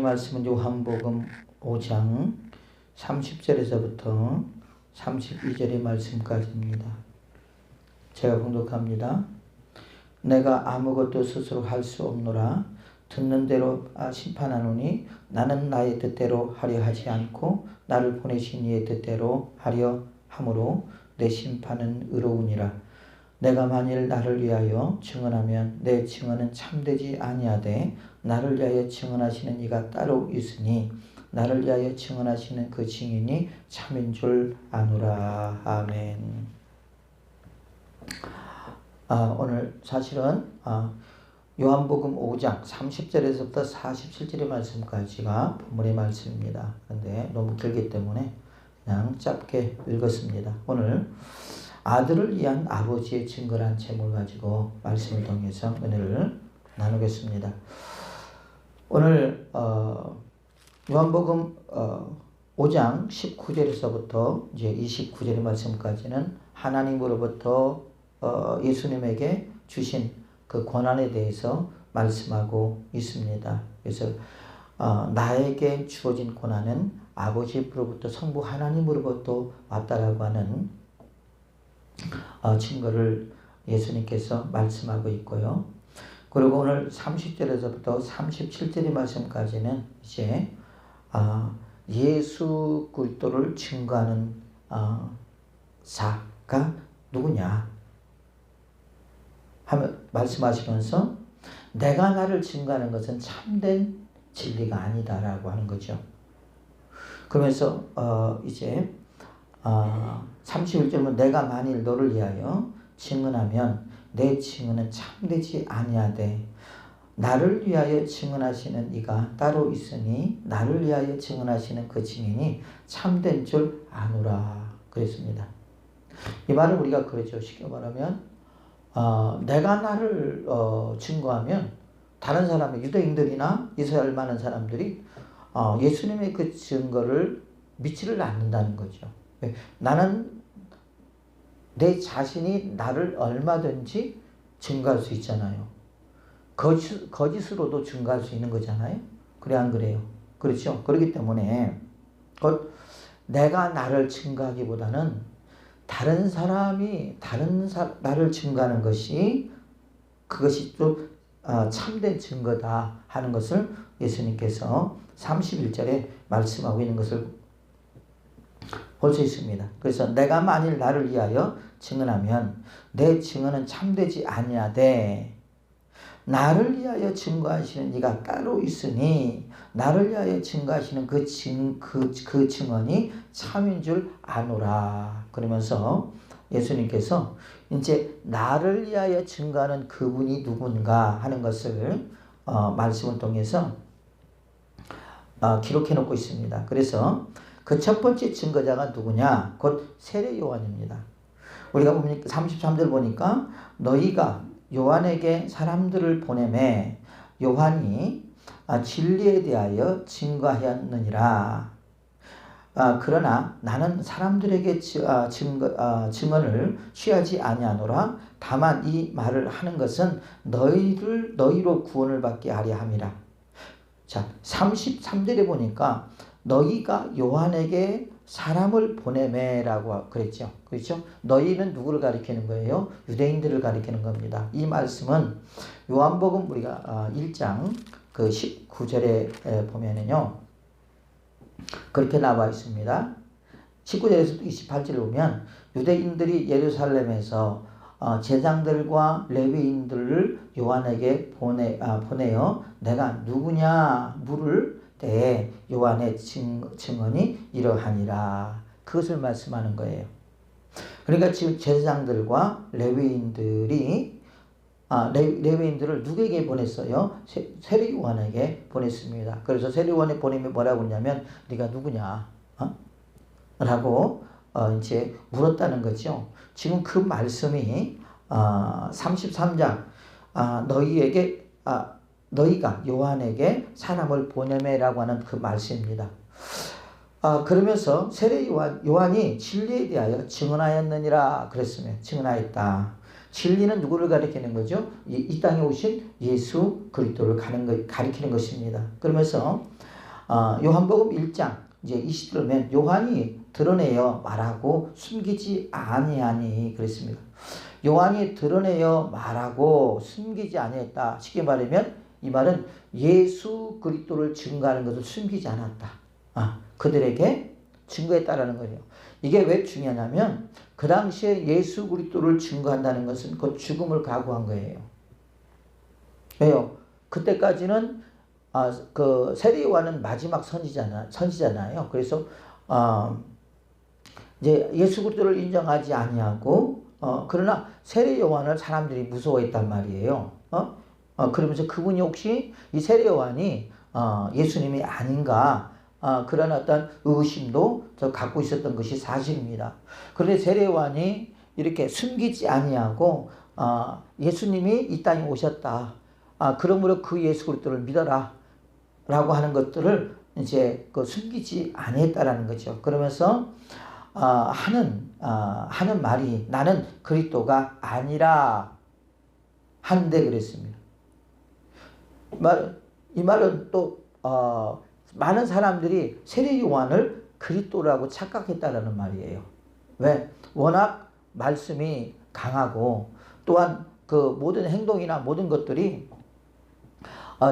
말씀은 요한복음 5장 30절에서부터 32절의 말씀까지입니다. 제가 봉독합니다. 내가 아무것도 스스로 할 수 없노라. 듣는 대로 심판하노니 나는 나의 뜻대로 하려 하지 않고 나를 보내신 이의 뜻대로 하려 함으로 내 심판은 의로우니라. 내가 만일 나를 위하여 증언하면 내 증언은 참되지 아니하되 나를 위하여 증언하시는 이가 따로 있으니 나를 위하여 증언하시는 그 증인이 참인 줄 아노라. 아멘. 오늘 사실은 요한복음 5장 30절에서부터 47절의 말씀까지가 본문의 말씀입니다. 그런데 너무 길기 때문에 그냥 짧게 읽었습니다. 오늘 아들을 위한 아버지의 증거란 제목을 가지고 말씀을 통해서 은혜를 나누겠습니다. 오늘 요한복음 5장 19절에서부터 이제 29절의 말씀까지는 하나님으로부터 예수님에게 주신 그 권한에 대해서 말씀하고 있습니다. 그래서 나에게 주어진 권한은 아버지로부터 성부 하나님으로부터 왔다라고 하는 증거를 예수님께서 말씀하고 있고요. 그리고 오늘 30절에서부터 37절의 말씀까지는 이제 예수 그리스도를 증거하는 자가 누구냐 하며 말씀하시면서 내가 나를 증거하는 것은 참된 진리가 아니다라고 하는 거죠. 그러면서 이제 31절은 내가 만일 너를 위하여 증언하면 내 증언은 참되지 아니하되 나를 위하여 증언하시는 이가 따로 있으니 나를 위하여 증언하시는 그 증인이 참된 줄 아노라 그랬습니다. 이 말을 우리가 그러죠. 쉽게 말하면 내가 나를 증거하면 다른 사람의 유대인들이나 이스라엘 많은 사람들이 예수님의 그 증거를 믿지를 않는다는 거죠. 나는 내 자신이 나를 얼마든지 증거할 수 있잖아요. 거짓으로도 증거할 수 있는 거잖아요. 그래 안 그래요? 그렇죠? 그렇기 때문에 내가 나를 증거하기보다는 다른 사람이 나를 증거하는 것이 그것이 좀 참된 증거다 하는 것을 예수님께서 31절에 말씀하고 있는 것을 볼 수 있습니다. 그래서 내가 만일 나를 위하여 증언하면 내 증언은 참되지 아니하되 나를 위하여 증거하시는 이가 따로 있으니 나를 위하여 증거하시는 그 증언이 참인 줄 아노라. 그러면서 예수님께서 이제 나를 위하여 증거하는 그분이 누군가 하는 것을 말씀을 통해서 기록해 놓고 있습니다. 그래서 그 첫 번째 증거자가 누구냐? 곧 세례 요한입니다. 우리가 보니까 33절 보니까 너희가 요한에게 사람들을 보내매 요한이 진리에 대하여 증거하였느니라. 그러나 나는 사람들에게 증언을 취하지 아니하노라. 다만 이 말을 하는 것은 너희로 구원을 받게 하려 함이라. 자, 33절에 보니까 너희가 요한에게 사람을 보내매라고 그랬죠. 그렇죠? 너희는 누구를 가리키는 거예요? 유대인들을 가리키는 겁니다. 이 말씀은 요한복음 우리가 1장 그 19절에 보면은요. 그렇게 나와 있습니다. 19절에서 28절에 보면 유대인들이 예루살렘에서 제장들과 레위인들을 요한에게 보내어 내가 누구냐 물을 때에 요한의 증언이 이러하니라. 그것을 말씀하는 거예요. 그러니까 지금 제사장들과 레위인들이 레위인들을 누구에게 보냈어요? 세례 요한에게 보냈습니다. 그래서 세례 요한에 보내면 뭐라고 했냐면 네가 누구냐? 라고 이제 물었다는 거죠. 지금 그 말씀이 33장 너희가 요한에게 사람을 보내매라고 하는 그 말씀입니다. 그러면서 세례 요한이 진리에 대하여 증언하였느니라 그랬으면 증언하였다. 진리는 누구를 가리키는 거죠? 이 땅에 오신 예수 그리스도를 가리키는 것입니다. 그러면서 요한복음 1장 이제 20절에 요한이 드러내어 말하고 숨기지 아니하니 그랬습니다. 요한이 드러내어 말하고 숨기지 아니했다. 쉽게 말하면 이 말은 예수 그리스도를 증거하는 것을 숨기지 않았다. 그들에게 증거했다라는 거예요. 이게 왜 중요하냐면 그 당시에 예수 그리스도를 증거한다는 것은 그 죽음을 각오한 거예요. 왜요? 그때까지는 그 세례 요한은 마지막 선지자잖아요. 그래서 이제 예수 그리스도를 인정하지 아니하고 그러나 세례 요한을 사람들이 무서워했단 말이에요. 그러면서 그분이 혹시 이 세례 요한이 예수님이 아닌가 그런 어떤 의심도 갖고 있었던 것이 사실입니다. 그런데 세례 요한이 이렇게 숨기지 아니하고 예수님이 이 땅에 오셨다. 그러므로 그 예수 그리스도를 믿어라. 라고 하는 것들을 이제 숨기지 아니했다라는 거죠. 그러면서 하는 말이 나는 그리스도가 아니라 한데 그랬습니다. 이 말은 또 많은 사람들이 세례 요한을 그리스도라고 착각했다라는 말이에요. 왜? 워낙 말씀이 강하고 또한 그 모든 행동이나 모든 것들이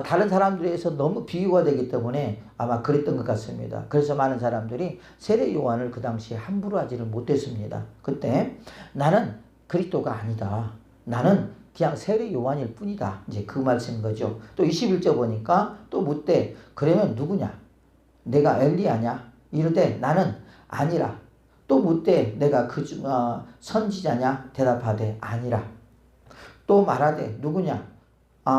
다른 사람들에 의해서 너무 비유가 되기 때문에 아마 그랬던 것 같습니다. 그래서 많은 사람들이 세례 요한을 그 당시에 함부로 하지를 못했습니다. 그때 나는 그리스도가 아니다. 나는 그냥 세례 요한일 뿐이다. 이제 그 말씀인 거죠. 또 21절 보니까 또 묻되 그러면 누구냐? 내가 엘리야냐? 이르되 나는 아니라. 또 묻되 내가 선지자냐? 대답하되 아니라. 또 말하되 누구냐?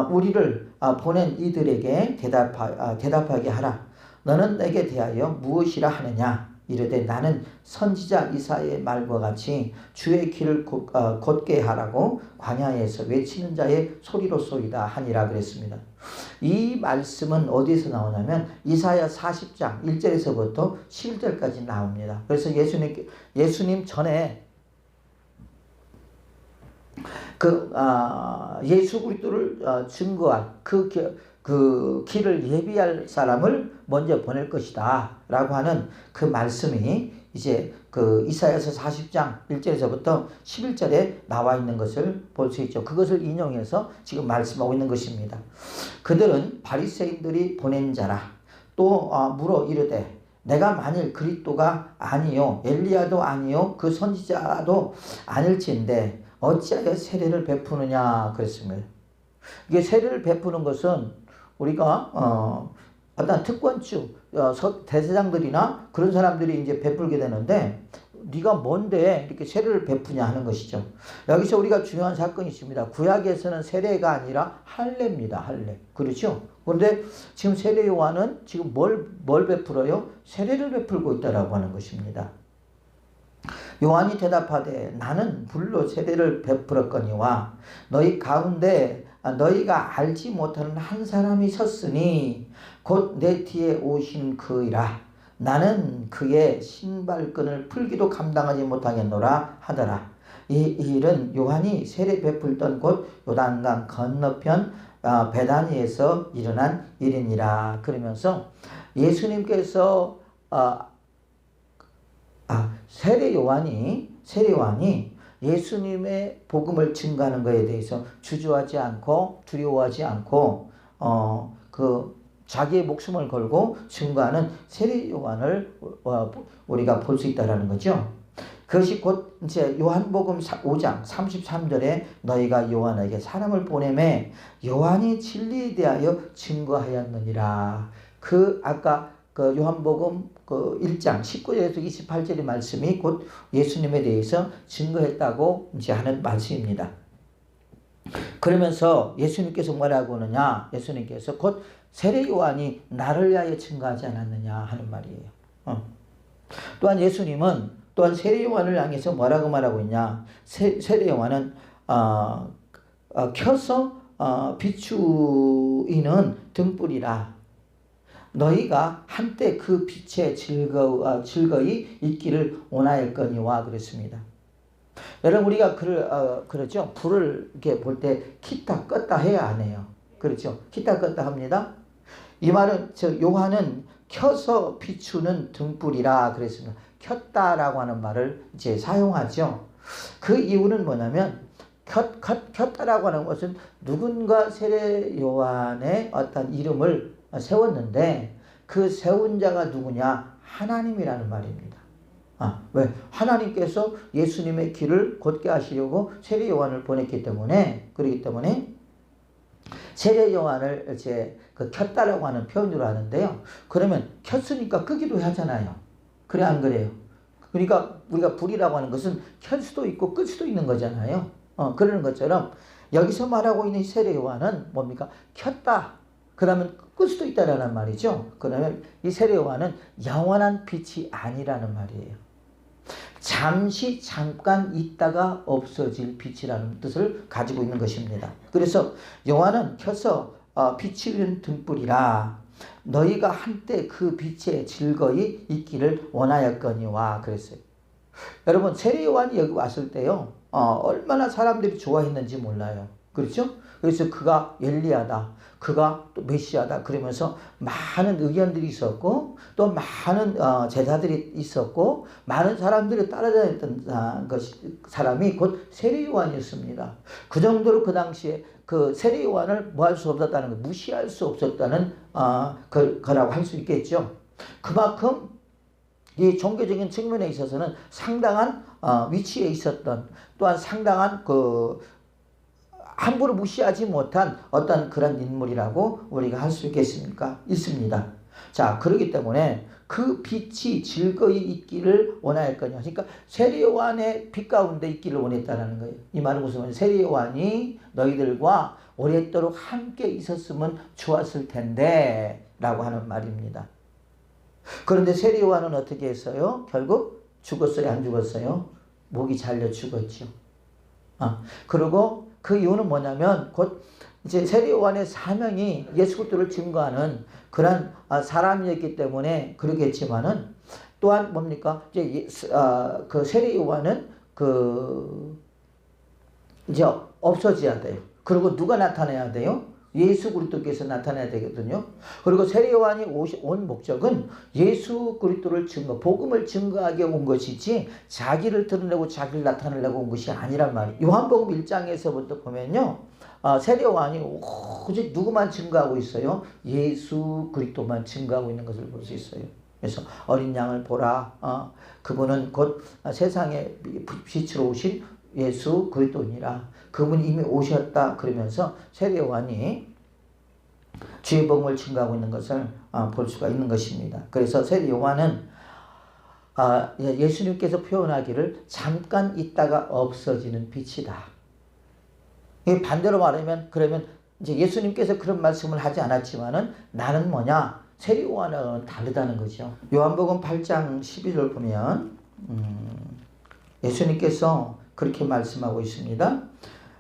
우리를 보낸 이들에게 대답하게 하라. 너는 내게 대하여 무엇이라 하느냐? 이르되 나는 선지자 이사야의 말과 같이 주의 길을 곧게 하라고 광야에서 외치는 자의 소리로소이다 하니라 그랬습니다. 이 말씀은 어디에서 나오냐면 이사야 40장 1절에서부터 11절까지 나옵니다. 그래서 예수님 전에 예수 그리스도를 증거할 그 길을 예비할 사람을 먼저 보낼 것이다 라고 하는 그 말씀이 이제 그 이사야서 40장 1절에서부터 11절에 나와 있는 것을 볼 수 있죠. 그것을 인용해서 지금 말씀하고 있는 것입니다. 그들은 바리새인들이 보낸 자라. 또 물어 이르되 내가 만일 그리스도가 아니요 엘리야도 아니요 그 선지자도 아닐진데 어찌하여 세례를 베푸느냐 그랬습니다. 이게 세례를 베푸는 것은 우리가 어떤 특권층 대제사장들이나 그런 사람들이 이제 베풀게 되는데 네가 뭔데 이렇게 세례를 베푸냐 하는 것이죠. 여기서 우리가 중요한 사건이 있습니다. 구약에서는 세례가 아니라 할례입니다. 할례. 그렇죠? 그런데 지금 세례 요한은 지금 뭘 베풀어요? 세례를 베풀고 있다라고 하는 것입니다. 요한이 대답하되 나는 불로 세례를 베풀었거니와 너희 가운데 너희가 알지 못하는 한 사람이 섰으니 곧 내 뒤에 오신 그이라. 나는 그의 신발끈을 풀기도 감당하지 못하겠노라 하더라. 이 일은 요한이 세례 베풀던 곳 요단강 건너편 베다니에서 일어난 일이니라. 그러면서 예수님께서 세례 요한이 예수님의 복음을 증거하는 것에 대해서 주저하지 않고 두려워하지 않고 자기의 목숨을 걸고 증거하는 세례 요한을 우리가 볼 수 있다라는 거죠. 그것이 곧 이제 요한복음 5장 33절에 너희가 요한에게 사람을 보내매 요한이 진리에 대하여 증거하였느니라. 아까 요한복음 1장 19절에서 28절의 말씀이 곧 예수님에 대해서 증거했다고 이제 하는 말씀입니다. 그러면서 예수님께서 뭐라고 하느냐? 예수님께서 곧 세례 요한이 나를 위하여 증거하지 않았느냐 하는 말이에요. 또한 예수님은 또한 세례 요한을 향해서 뭐라고 말하고 있냐? 세례 요한은 켜서 비추이는 등불이라. 너희가 한때 그 빛에 즐거이 있기를 원하였거니와 그랬습니다. 여러분 우리가 그렇죠. 불을 이렇게 볼 때 켰다 껐다 해야 안 해요. 그렇죠. 켰다 껐다 합니다. 이 말은 요한은 켜서 비추는 등불이라 그랬습니다. 켰다라고 하는 말을 이제 사용하죠. 그 이유는 뭐냐면 켰다라고 하는 것은 누군가 세례 요한의 어떤 이름을 세웠는데 그 세운 자가 누구냐? 하나님이라는 말입니다. 왜? 하나님께서 예수님의 길을 곧게 하시려고 세례 요한을 보냈기 때문에, 그렇기 때문에 세례 요한을 이제 켰다라고 하는 표현으로 하는데요. 그러면 켰으니까 끄기도 하잖아요. 그래 안 그래요? 그러니까 우리가 불이라고 하는 것은 켤 수도 있고 끌 수도 있는 거잖아요. 그러는 것처럼 여기서 말하고 있는 세례 요한은 뭡니까? 켰다. 그러면 끌 수도 있다라는 말이죠. 그러면 이 세례 요한은 영원한 빛이 아니라는 말이에요. 잠깐 있다가 없어질 빛이라는 뜻을 가지고 있는 것입니다. 그래서 요한은 켜서 비추는 등불이라 너희가 한때 그 빛에 즐거이 있기를 원하였거니와 그랬어요. 여러분 세례 요한이 여기 왔을 때요 얼마나 사람들이 좋아했는지 몰라요. 그렇죠? 그래서 그가 엘리야다, 그가 또 메시아다 그러면서 많은 의견들이 있었고 또 많은 제자들이 있었고 많은 사람들이 따라다녔던 사람이 곧 세례 요한이었습니다. 그 정도로 그 당시에 그 세례 요한을 뭐 할 수 없었다는 거, 무시할 수 없었다는 거라고 할 수 있겠죠. 그만큼 이 종교적인 측면에 있어서는 상당한 위치에 있었던 또한 상당한 함부로 무시하지 못한 어떤 그런 인물이라고 우리가 할 수 있습니다. 자, 그렇기 때문에 그 빛이 즐거이 있기를 원하였거니와. 그러니까 세례 요한의 빛 가운데 있기를 원했다는 거예요. 이 말은 무슨 말이에요? 세례 요한이 너희들과 오랫도록 함께 있었으면 좋았을 텐데 라고 하는 말입니다. 그런데 세례 요한은 어떻게 했어요? 결국 죽었어요? 안 죽었어요? 목이 잘려 죽었죠. 그리고 그 이유는 뭐냐면 곧 이제 세례 요한의 사명이 예수 그리스도를 증거하는 그런 사람이었기 때문에 그러겠지만은 또한 뭡니까? 이제 그 세례 요한은 이제 없어져야 돼요. 그리고 누가 나타나야 돼요? 예수 그리스도께서 나타나야 되거든요. 그리고 세례 요한이 온 목적은 예수 그리스도를 복음을 증거하게 온 것이지 자기를 드러내고 자기를 나타내려고 온 것이 아니란 말이에요. 요한복음 1장에서부터 보면요. 세례 요한이 오직 누구만 증거하고 있어요? 예수 그리스도만 증거하고 있는 것을 볼 수 있어요. 그래서 어린 양을 보라. 그분은 곧 세상에 빛으로 오신 예수 그리스도니라. 그분이 이미 오셨다. 그러면서 세례 요한이 주의 복음을 증거하고 있는 것을 볼 수가 있는 것입니다. 그래서 세례 요한은 예수님께서 표현하기를 잠깐 있다가 없어지는 빛이다. 반대로 말하면 그러면 이제 예수님께서 그런 말씀을 하지 않았지만은 나는 뭐냐? 세례 요한은 다르다는 거죠. 요한복음 8장 12절 보면 예수님께서 그렇게 말씀하고 있습니다.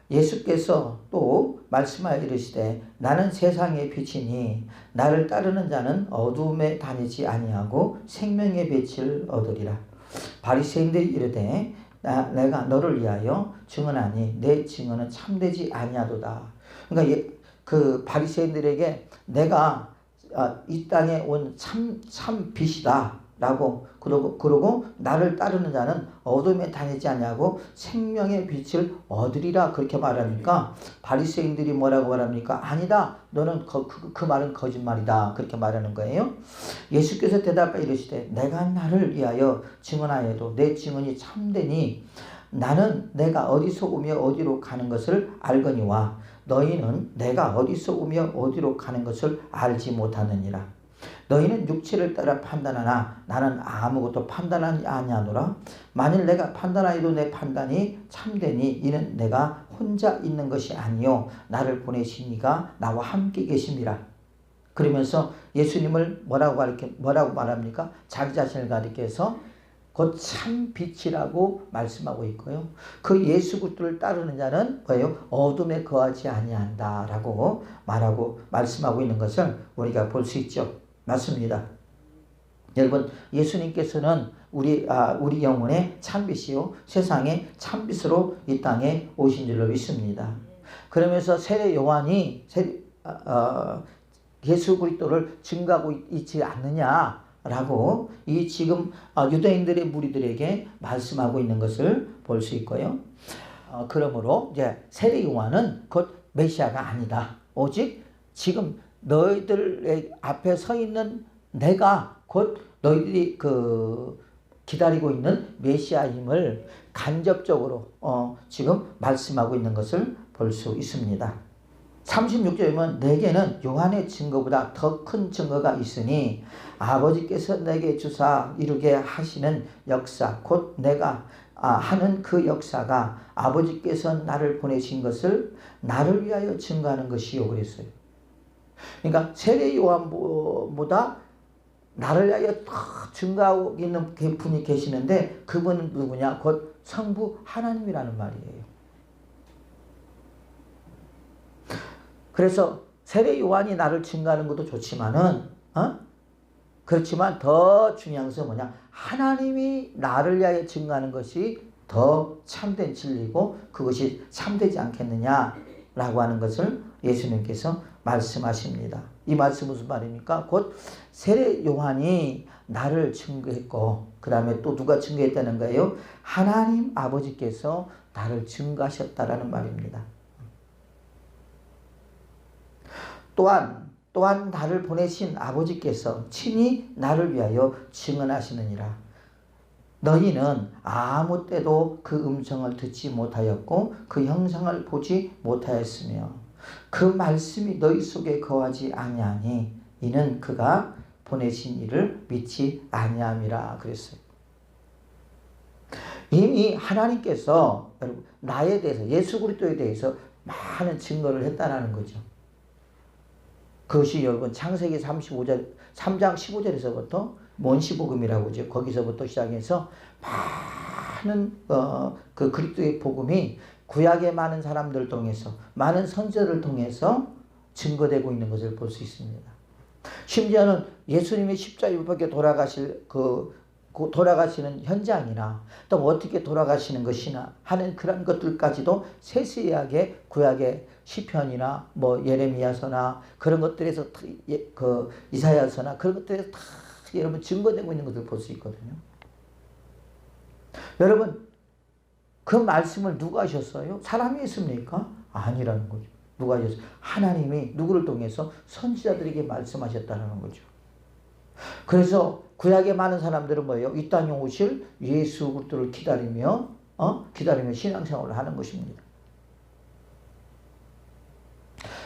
예수께서 또 말씀하여 이르시되 나는 세상의 빛이니 나를 따르는 자는 어두움에 다니지 아니하고 생명의 빛을 얻으리라. 바리새인들이 이르되 내가 너를 위하여 증언하니 내 증언은 참되지 아니하도다. 그러니까 그 바리새인들에게 내가 이 땅에 온 참 빛이다. 라고 그러고 나를 따르는 자는 어둠에 다니지 아니하고 생명의 빛을 얻으리라 그렇게 말하니까 바리새인들이 뭐라고 말합니까? 아니다. 너는 그 말은 거짓말이다. 그렇게 말하는 거예요. 예수께서 대답하여 이르시되 내가 나를 위하여 증언하여도 내 증언이 참되니 나는 내가 어디서 오며 어디로 가는 것을 알거니와 너희는 내가 어디서 오며 어디로 가는 것을 알지 못하느니라. 너희는 육체를 따라 판단하나 나는 아무것도 판단하지 아니하노라. 만일 내가 판단하여도 내 판단이 참되니 이는 내가 혼자 있는 것이 아니요 나를 보내신 이가 나와 함께 계심이라. 그러면서 예수님을 뭐라고 말합니까? 자기 자신을 가리켜서 곧 참 빛이라고 말씀하고 있고요. 그 예수 그리스도를 따르는 자는 뭐예요? 어둠에 거하지 아니한다라고 말씀하고 있는 것을 우리가 볼 수 있죠. 맞습니다. 여러분, 예수님께서는 우리 영혼의 참빛이요 세상의 참빛으로 이 땅에 오신 줄로 믿습니다. 그러면서 세례 요한이 예수 그리스도를 증거하고 있지 않느냐라고 이 지금 유대인들의 무리들에게 말씀하고 있는 것을 볼 수 있고요. 그러므로 이제 세례 요한은 곧 메시아가 아니다. 오직 지금 너희들의 앞에 서 있는 내가 곧 너희들이 기다리고 있는 메시아임을 간접적으로 지금 말씀하고 있는 것을 볼 수 있습니다. 36절에 보면 내게는 요한의 증거보다 더 큰 증거가 있으니 아버지께서 내게 주사 이루게 하시는 역사 곧 내가 하는 그 역사가 아버지께서 나를 보내신 것을 나를 위하여 증거하는 것이요 그랬어요. 그러니까 세례 요한보다 나를 위하여 더 증거하고 있는 분이 계시는데 그분은 누구냐? 곧 성부 하나님이라는 말이에요. 그래서 세례 요한이 나를 증거하는 것도 좋지만은 그렇지만 더 중요한 것은 뭐냐? 하나님이 나를 위하여 증거하는 것이 더 참된 진리고 그것이 참되지 않겠느냐라고 하는 것을 예수님께서 말씀하십니다. 이 말씀은 무슨 말입니까? 곧 세례 요한이 나를 증거했고 그 다음에 또 누가 증거했다는 거예요? 하나님 아버지께서 나를 증거하셨다라는 말입니다. 또한 나를 보내신 아버지께서 친히 나를 위하여 증언하시느니라. 너희는 아무 때도 그 음성을 듣지 못하였고 그 형상을 보지 못하였으며 그 말씀이 너희 속에 거하지 아니하니 이는 그가 보내신 이를 믿지 아니함이라 그랬어요. 이미 하나님께서 여러분 나에 대해서 예수 그리스도에 대해서 많은 증거를 했다라는 거죠. 그것이 여러분 창세기 3장 15절에서부터 먼시복음이라고 하죠. 거기서부터 시작해서 많은 그 그리스도의 복음이 구약의 많은 사람들을 통해서 많은 선지자를 통해서 증거되고 있는 것을 볼 수 있습니다. 심지어는 예수님이 십자가에 못 박혀 돌아가시는 현장이나 또 어떻게 돌아가시는 것이나 하는 그런 것들까지도 세세하게 구약의 시편이나 뭐 예레미야서나 그런 것들에서 그 이사야서나 그런 것들에서 다 여러분 증거되고 있는 것을 볼 수 있거든요. 여러분 그 말씀을 누가 하셨어요? 사람이 했습니까? 아니라는 거죠. 누가 하셨어요? 하나님이 누구를 통해서 선지자들에게 말씀하셨다는 거죠. 그래서 구약의 많은 사람들은 뭐예요? 이 땅에 오실 예수 그리스도를 기다리며 신앙생활을 하는 것입니다.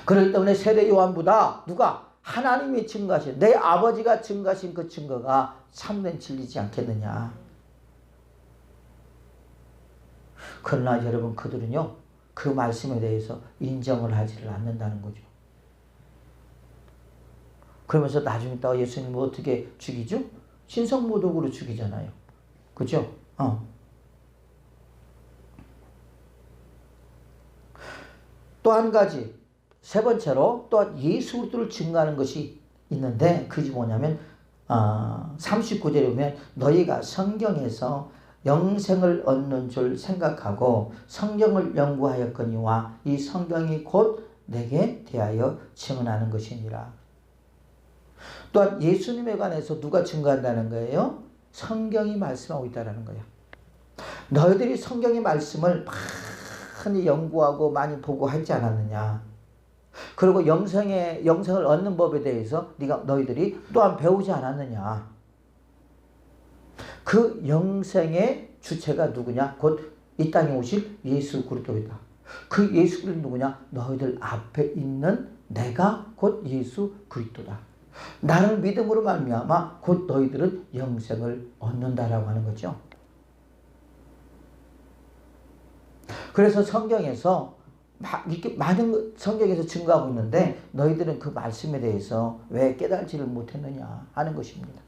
그렇기 때문에 세례 요한보다 누가? 하나님이 증거하신 내 아버지가 증거하신 그 증거가 참된 진리지 않겠느냐. 그러나 여러분 그들은요 그 말씀에 대해서 인정을 하지를 않는다는 거죠. 그러면서 나중에 또 예수님을 어떻게 죽이죠? 신성모독으로 죽이잖아요. 그죠? 또 한 가지 세 번째로 또한 예수 그리스도를 증거하는 것이 있는데 그게 뭐냐면 39절에 보면 너희가 성경에서 영생을 얻는 줄 생각하고 성경을 연구하였거니와 이 성경이 곧 내게 대하여 증언하는 것이니라. 또한 예수님에 관해서 누가 증거한다는 거예요? 성경이 말씀하고 있다는 거예요. 너희들이 성경의 말씀을 많이 연구하고 많이 보고 하지 않았느냐. 그리고 영생을 얻는 법에 대해서 너희들이 또한 배우지 않았느냐. 그 영생의 주체가 누구냐? 곧 이 땅에 오실 예수 그리스도이다. 그 예수 그리스도 누구냐? 너희들 앞에 있는 내가 곧 예수 그리스도다. 나를 믿음으로 말미암아 곧 너희들은 영생을 얻는다라고 하는 거죠. 그래서 성경에서 이렇게 많은 성경에서 증거하고 있는데 너희들은 그 말씀에 대해서 왜 깨달지를 못했느냐 하는 것입니다.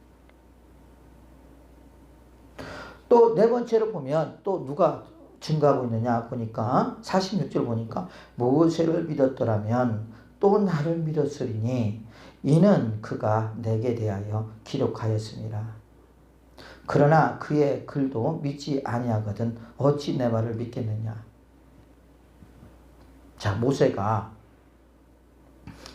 또 네 번째로 보면 또 누가 증거하고 있느냐 보니까 46절 보니까 모세를 믿었더라면 또 나를 믿었으리니 이는 그가 내게 대하여 기록하였습니다. 그러나 그의 글도 믿지 아니하거든 어찌 내 말을 믿겠느냐. 자, 모세가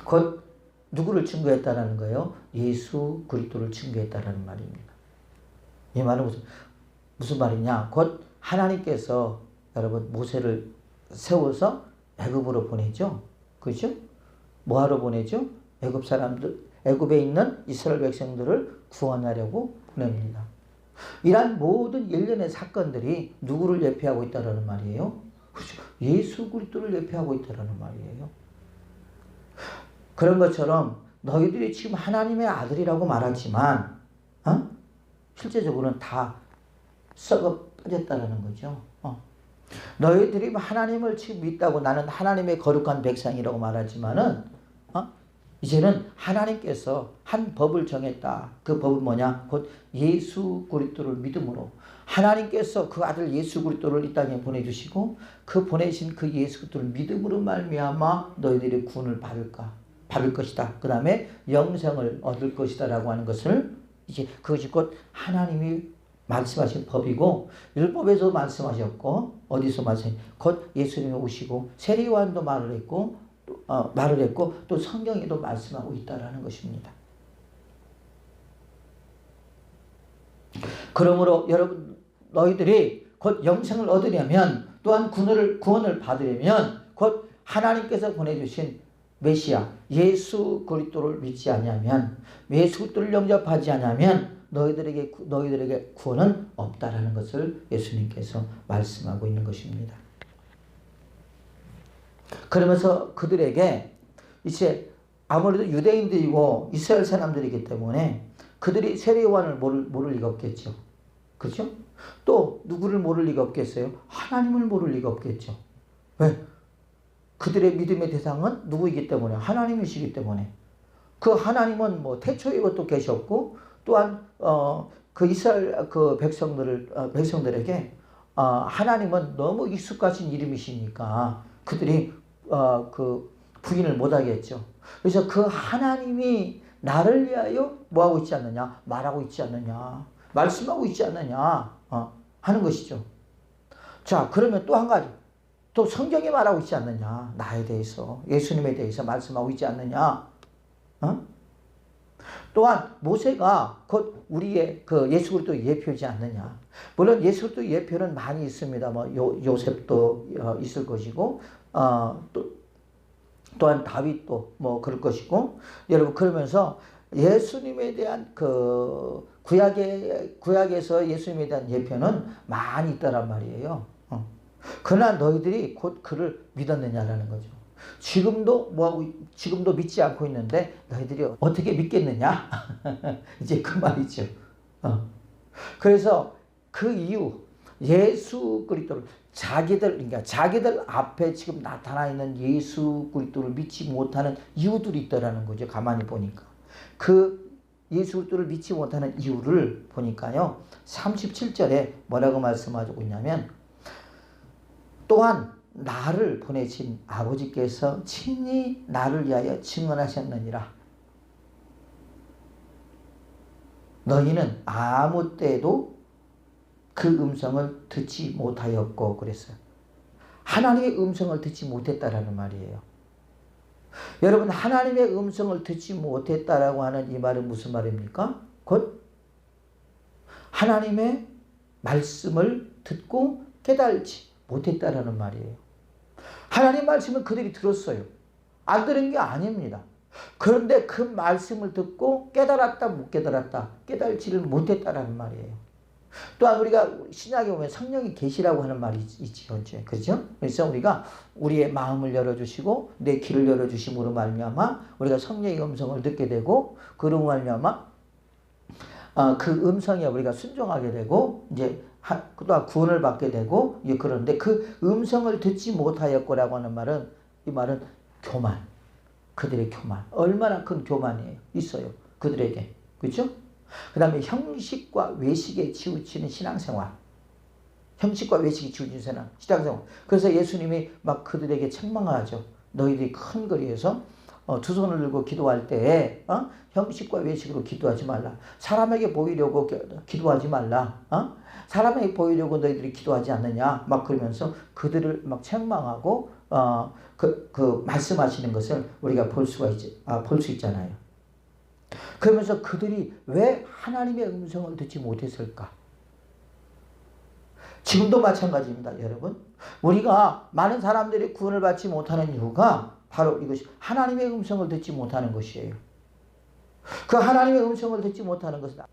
곧 누구를 증거했다라는 거예요? 예수 그리스도를 증거했다라는 말입니다. 이 말은 무슨 말이냐? 곧 하나님께서 여러분 모세를 세워서 애굽으로 보내죠. 그렇죠? 뭐하러 보내죠? 애굽 사람들, 애굽에 있는 이스라엘 백성들을 구원하려고 보냅니다. 이러한 모든 일련의 사건들이 누구를 예표하고 있다라는 말이에요? 그렇죠? 예수 그리스도를 예표하고 있다라는 말이에요. 그런 것처럼 너희들이 지금 하나님의 아들이라고 말하지만 실제적으로는 다 썩어 빠졌다라는 거죠. 너희들이 하나님을 지금 믿다고 나는 하나님의 거룩한 백성이라고 말하지만은 이제는 하나님께서 한 법을 정했다. 그 법은 뭐냐? 곧 예수 그리스도를 믿음으로 하나님께서 그 아들 예수 그리스도를 이 땅에 보내주시고 그 보내신 그 예수 그리스도를 믿음으로 말미암아 너희들이 구원을 받을 것이다. 그 다음에 영생을 얻을 것이다라고 하는 것을 이제 그것이 곧 하나님이 말씀하신 법이고 율법에서 말씀하셨고 어디서 말씀하셨고 곧 예수님이 오시고 세례요한도 말을 했고 또 성경에도 말씀하고 있다라는 것입니다. 그러므로 여러분 너희들이 곧 영생을 얻으려면 또한 구원을 받으려면 곧 하나님께서 보내주신 메시아 예수 그리스도를 믿지 않으면 예수 그리스도를 영접하지 않으면 너희들에게 구원은 없다라는 것을 예수님께서 말씀하고 있는 것입니다. 그러면서 그들에게 이제 아무래도 유대인들이고 이스라엘 사람들이기 때문에 그들이 세례요한을 모를 리가 없겠죠. 그렇죠? 또 누구를 모를 리가 없겠어요? 하나님을 모를 리가 없겠죠. 왜? 그들의 믿음의 대상은 누구이기 때문에 하나님이시기 때문에 그 하나님은 뭐 태초에 것도 계셨고 또한 그 이스라엘 그 백성들에게 하나님은 너무 익숙하신 이름이시니까 그들이 그 부인을 못하겠죠. 그래서 그 하나님이 나를 위하여 뭐하고 있지 않느냐? 말하고 있지 않느냐? 말씀하고 있지 않느냐? 하는 것이죠. 자, 그러면 또 한 가지. 또 성경이 말하고 있지 않느냐? 나에 대해서, 예수님에 대해서 말씀하고 있지 않느냐? 또한 모세가 곧 우리의 그 예수 그리스도 예표지 않느냐? 물론 예수 그리스도 예표는 많이 있습니다. 뭐 요셉도 있을 것이고 또한 다윗도 뭐 그럴 것이고 여러분 그러면서 예수님에 대한 그 구약에서 예수님에 대한 예표는 많이 있다란 말이에요. 그러나 너희들이 곧 그를 믿었느냐라는 거죠. 지금도 믿지 않고 있는데 너희들이 어떻게 믿겠느냐? 이제 그 말이죠. 그래서 그 이유 예수 그리스도를 자기들 앞에 지금 나타나 있는 예수 그리스도를 믿지 못하는 이유들이 있다라는 거죠. 가만히 보니까 그 예수 그리스도를 믿지 못하는 이유를 보니까요. 37절에 뭐라고 말씀하고 있냐면 또한 나를 보내신 아버지께서 친히 나를 위하여 증언하셨느니라. 너희는 아무 때도 그 음성을 듣지 못하였고 그랬어요. 하나님의 음성을 듣지 못했다라는 말이에요. 여러분 하나님의 음성을 듣지 못했다라고 하는 이 말은 무슨 말입니까? 곧 하나님의 말씀을 듣고 깨달지 못했다라는 말이에요. 하나님 말씀을 그들이 들었어요. 안 들은 게 아닙니다. 그런데 그 말씀을 듣고 깨달았다 못 깨달았다 깨달지를 못했다라는 말이에요. 또한 우리가 신약에 보면 성령이 계시라고 하는 말이 있지요. 그렇죠? 그래서 우리가 우리의 마음을 열어주시고 내 귀를 열어주심으로 말미암아 우리가 성령의 음성을 듣게 되고 그로 말미암아 그 음성에 우리가 순종하게 되고 이제 또한 구원을 받게 되고 그런데 그 음성을 듣지 못하였고라고 하는 말은 이 말은 교만. 그들의 교만. 얼마나 큰 교만이 있어요. 그들에게. 그렇죠? 그 다음에 형식과 외식에 치우치는 신앙생활. 형식과 외식에 치우치는 신앙생활. 그래서 예수님이 막 그들에게 책망하죠. 너희들이 큰 거리에서 두 손을 들고 기도할 때에 형식과 외식으로 기도하지 말라. 사람에게 보이려고 기도하지 말라. 사람에게 보이려고 너희들이 기도하지 않느냐. 막 그러면서 그들을 막 책망하고 말씀하시는 것을 우리가 볼 수 있잖아요. 그러면서 그들이 왜 하나님의 음성을 듣지 못했을까? 지금도 마찬가지입니다, 여러분. 우리가 많은 사람들이 구원을 받지 못하는 이유가 바로 이것이 하나님의 음성을 듣지 못하는 것이에요. 그 하나님의 음성을 듣지 못하는 것은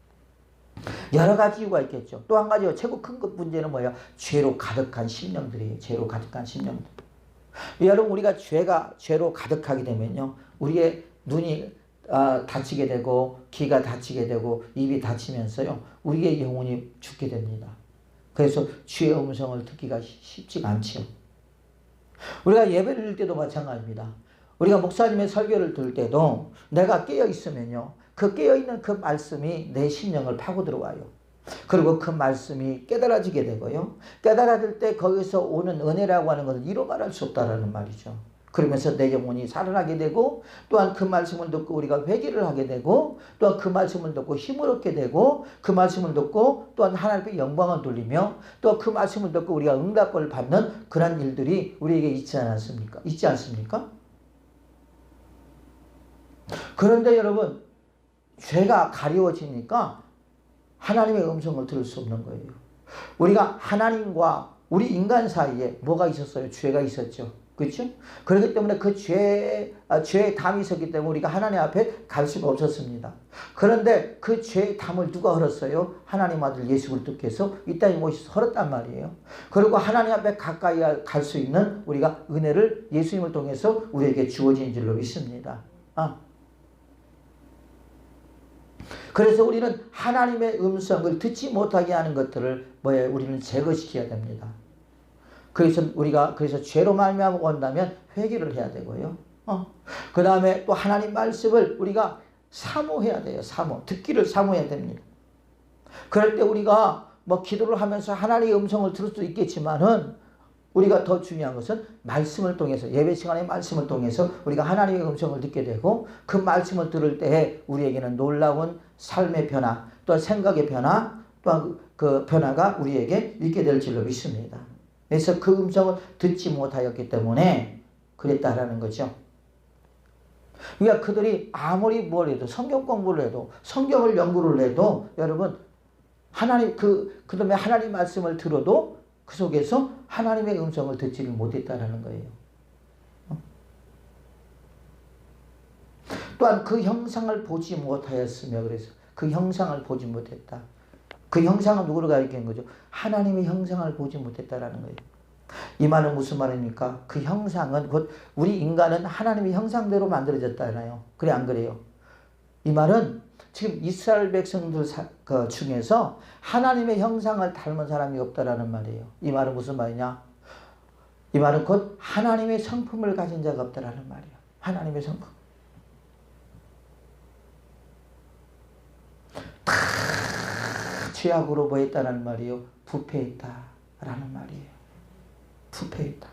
여러 가지 이유가 있겠죠. 또 한 가지 최고 큰 문제는 뭐예요? 죄로 가득한 심령들이에요. 죄로 가득한 심령들. 여러분, 우리가 죄로 가득하게 되면요, 우리의 눈이 다치게 되고 귀가 다치게 되고 입이 다치면서요, 우리의 영혼이 죽게 됩니다. 그래서 주의 음성을 듣기가 쉽지가 않죠. 우리가 예배를 드릴 때도 마찬가지입니다. 우리가 목사님의 설교를 들을 때도 내가 깨어 있으면요, 그 깨어있는 그 말씀이 내 심령을 파고 들어와요. 그리고 그 말씀이 깨달아지게 되고요. 깨달아질 때 거기서 오는 은혜라고 하는 것은 이루 말할 수 없다라는 말이죠. 그러면서 내 영혼이 살아나게 되고, 또한 그 말씀을 듣고 우리가 회개를 하게 되고, 또한 그 말씀을 듣고 힘을 얻게 되고, 그 말씀을 듣고 또한 하나님께 영광을 돌리며, 또 그 말씀을 듣고 우리가 응답을 받는 그런 일들이 우리에게 있지 않습니까? 그런데 여러분, 죄가 가려워지니까 하나님의 음성을 들을 수 없는 거예요. 우리가 하나님과 우리 인간 사이에 뭐가 있었어요? 죄가 있었죠. 그렇죠? 그렇기 때문에 그 죄의 담이 있었기 때문에 우리가 하나님 앞에 갈 수가 없었습니다. 그런데 그 죄의 담을 누가 헐었어요? 하나님 아들 예수 그리스도께서 이 땅에 모셔서 헐었단 말이에요. 그리고 하나님 앞에 가까이 갈 수 있는 우리가 은혜를 예수님을 통해서 우리에게 주어진 줄로 믿습니다. 그래서 우리는 하나님의 음성을 듣지 못하게 하는 것들을 우리는 제거시켜야 됩니다. 그래서 죄로 말미암아 온다면 회개를 해야 되고요. 그 다음에 또 하나님 말씀을 우리가 사모해야 돼요. 듣기를 사모해야 됩니다. 그럴 때 우리가 기도를 하면서 하나님의 음성을 들을 수도 있겠지만은, 우리가 더 중요한 것은 말씀을 통해서, 예배 시간의 말씀을 통해서 우리가 하나님의 음성을 듣게 되고, 그 말씀을 들을 때에 우리에게는 놀라운 삶의 변화, 또한 생각의 변화, 또한 그 변화가 우리에게 있게 될 줄로 믿습니다. 그래서 그 음성을 듣지 못하였기 때문에 그랬다라는 거죠. 그러니까 그들이 아무리 뭘 해도, 성경 공부를 해도, 성경을 연구를 해도, 여러분, 그다음에 하나님 말씀을 들어도 그 속에서 하나님의 음성을 듣지를 못했다라는 거예요. 또한 그 형상을 보지 못하였으며, 그래서 그 형상을 보지 못했다. 그 형상은 누구를 가리키는 거죠? 하나님의 형상을 보지 못했다라는 거예요. 이 말은 무슨 말입니까? 그 형상은 곧 우리 인간은 하나님의 형상대로 만들어졌잖아요. 그래 안 그래요? 이 말은 지금 이스라엘 백성들 중에서 하나님의 형상을 닮은 사람이 없다라는 말이에요. 이 말은 무슨 말이냐? 이 말은 곧 하나님의 성품을 가진 자가 없다라는 말이에요. 하나님의 성품. 다 죄악으로 뭐했다라는 말이에요? 부패했다라는 말이에요. 부패했다.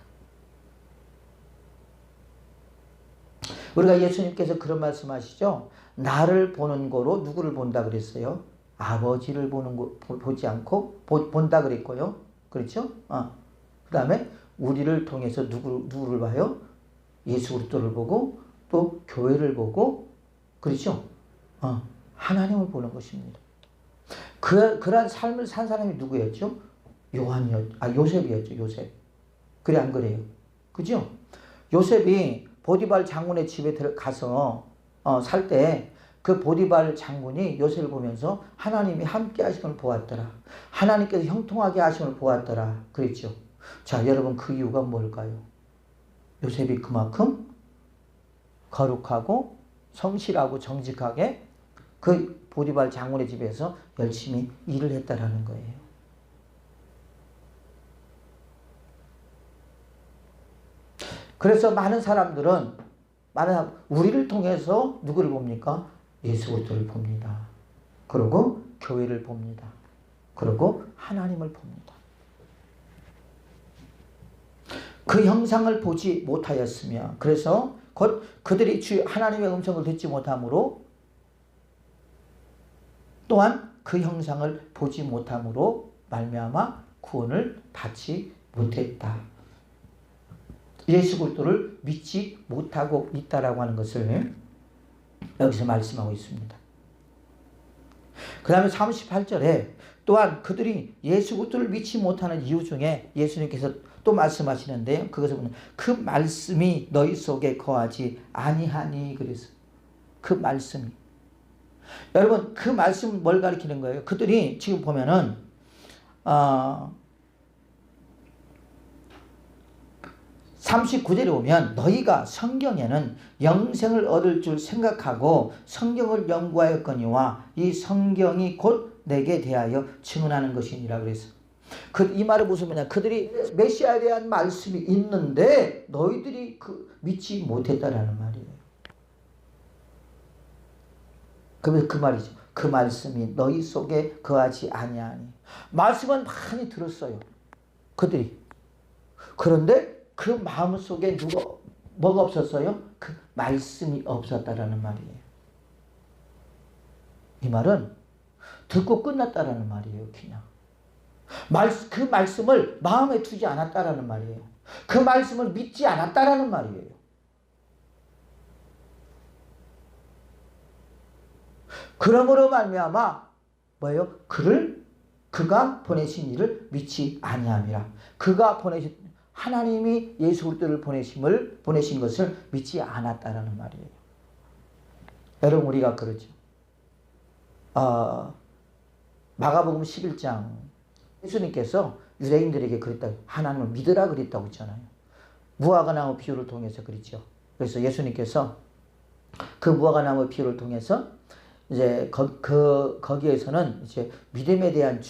우리가 예수님께서 그런 말씀하시죠. 나를 보는 거로 누구를 본다 그랬어요? 아버지를 보지 않고 본다 그랬고요. 그렇죠? 그 다음에 우리를 통해서 누구를 봐요? 예수 그리스도를 보고 또 교회를 보고, 그렇죠? 하나님을 보는 것입니다. 그러한 삶을 산 사람이 누구였죠? 요셉이었죠. 요셉. 그래 안 그래요? 그죠? 요셉이 보디발 장군의 집에 들어가서 살 때 그 보디발 장군이 요셉을 보면서 하나님이 함께 하심을 보았더라. 하나님께서 형통하게 하심을 보았더라. 그랬죠. 자, 여러분, 그 이유가 뭘까요? 요셉이 그만큼 거룩하고 성실하고 정직하게 그 보디발 장군의 집에서 열심히 일을 했다라는 거예요. 그래서 많은 사람들은 우리를 통해서 누구를 봅니까? 예수 그리스도를 봅니다. 그리고 교회를 봅니다. 그리고 하나님을 봅니다. 그 형상을 보지 못하였으며, 그래서 곧 그들이 하나님의 음성을 듣지 못함으로, 또한 그 형상을 보지 못함으로 말미암아 구원을 받지 못했다. 예수 그리스도를 믿지 못하고 있다라고 하는 것을 여기서 말씀하고 있습니다. 그 다음에 38절에 또한 그들이 예수 그리스도를 믿지 못하는 이유 중에 예수님께서 또 말씀하시는데요. 그것을 보면 그 말씀이 너희 속에 거하지 아니하니 그래서 그 말씀이 여러분 그 말씀은 뭘 가리키는 거예요? 그들이 지금 보면은 39절에 보면 너희가 성경에는 영생을 얻을 줄 생각하고 성경을 연구하였거니와 이 성경이 곧 내게 대하여 증언하는 것이니라 그래서 이 말은 무슨 말이냐 그들이 메시아에 대한 말씀이 있는데 너희들이 믿지 못했다라는 말이에요. 그러면 그 말이죠. 그 말씀이 너희 속에 거하지 아니하니 말씀은 많이 들었어요. 그들이. 그런데 그 마음 속에 뭐가 없었어요? 그 말씀이 없었다라는 말이에요. 이 말은 듣고 끝났다라는 말이에요. 그냥. 그 말씀을 마음에 두지 않았다라는 말이에요. 그 말씀을 믿지 않았다라는 말이에요. 그러므로 말미암아 뭐예요? 그가 보내신 이를 믿지 아니함이라. 그가 보내신 하나님이 예수 그리스도를 보내신 것을 믿지 않았다라는 말이에요. 여러분 우리가 그러죠. 마가복음 11장 예수님께서 유대인들에게 그랬다. 하나님을 믿으라 그랬다고 했잖아요. 무화과 나무 비유를 통해서 그랬죠. 그래서 예수님께서 그 무화과 나무 비유를 통해서 이제 거기에서는 이제 믿음에 대한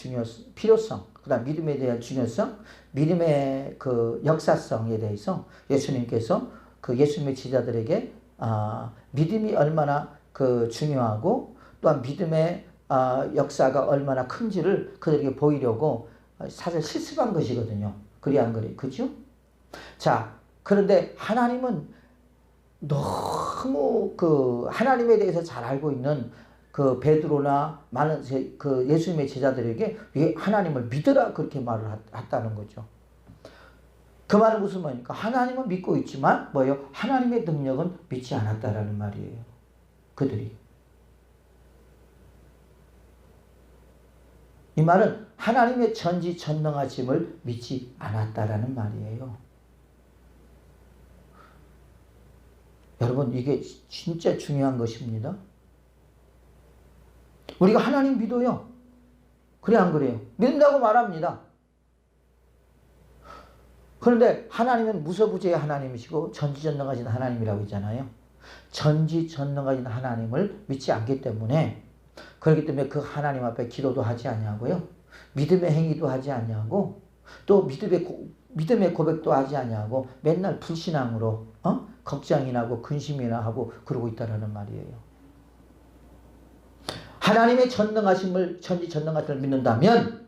필요성, 그다음 믿음에 대한 중요성, 믿음의 그 역사성에 대해서 예수님께서 그 예수님의 제자들에게 믿음이 얼마나 그 중요하고 또한 믿음의 역사가 얼마나 큰지를 그들에게 보이려고 사실 실습한 것이거든요. 그리 안 그래요? 그죠? 자, 그런데 하나님은 너무 그 하나님에 대해서 잘 알고 있는 그 베드로나 많은 그 예수님의 제자들에게 하나님을 믿으라 그렇게 말을 했다는 거죠. 그 말은 무슨 말입니까? 하나님은 믿고 있지만 뭐예요? 하나님의 능력은 믿지 않았다라는 말이에요. 그들이. 이 말은 하나님의 전지전능하심을 믿지 않았다라는 말이에요. 여러분 이게 진짜 중요한 것입니다. 우리가 하나님 믿어요. 그래 안 그래요? 믿는다고 말합니다. 그런데 하나님은 무소부재의 하나님이시고 전지전능하신 하나님이라고 했잖아요. 전지전능하신 하나님을 믿지 않기 때문에 그렇기 때문에 그 하나님 앞에 기도도 하지 아니하고요. 믿음의 행위도 하지 아니하고 또 믿음의 고백도 하지 아니하고 맨날 불신앙으로 걱정이 나고 근심이나 하고 그러고 있다라는 말이에요. 하나님의 전지전능하심을 믿는다면